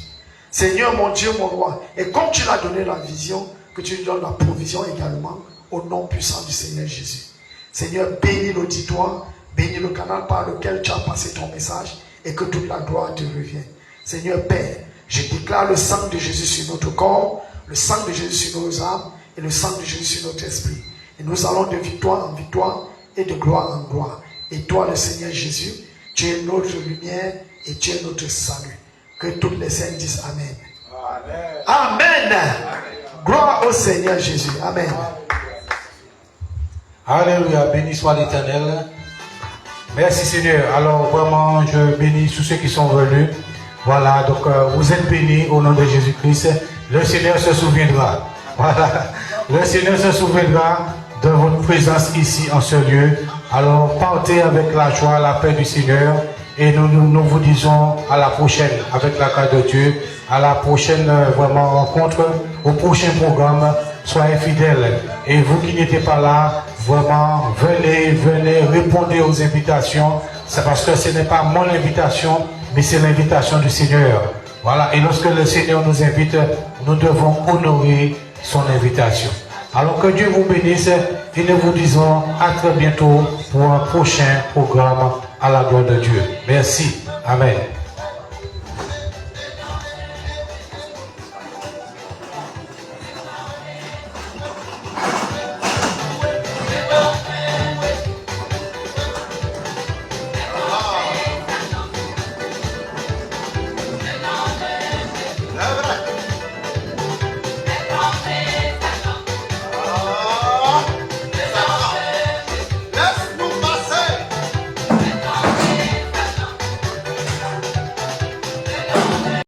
Seigneur, mon Dieu, mon roi, et comme tu l'as donné la vision, que tu lui donnes la provision également, au nom puissant du Seigneur Jésus. Seigneur, bénis l'auditoire, bénis le canal par lequel tu as passé ton message et que toute la gloire te revienne. Seigneur Père, je déclare le sang de Jésus sur notre corps, le sang de Jésus sur nos âmes et le sang de Jésus sur notre esprit. Et nous allons de victoire en victoire et de gloire en gloire. Et toi, le Seigneur Jésus, tu es notre lumière et tu es notre salut. Que toutes les saints disent Amen. Amen. Amen. Gloire au Seigneur Jésus. Amen. Alléluia, béni soit l'Éternel. Merci Seigneur. Alors vraiment, je bénis tous ceux qui sont venus. Voilà, donc vous êtes bénis au nom de Jésus-Christ. Le Seigneur se souviendra. Voilà, le Seigneur se souviendra de votre présence ici en ce lieu. Alors partez avec la joie, la paix du Seigneur. Et nous vous disons à la prochaine, avec la grâce de Dieu, à la prochaine vraiment rencontre, au prochain programme. Soyez fidèles. Et vous qui n'étiez pas là, vraiment, venez, répondez aux invitations. C'est parce que ce n'est pas mon invitation, mais c'est l'invitation du Seigneur. Voilà. Et lorsque le Seigneur nous invite, nous devons honorer son invitation. Alors que Dieu vous bénisse et nous vous disons à très bientôt pour un prochain programme à la gloire de Dieu. Merci. Amen.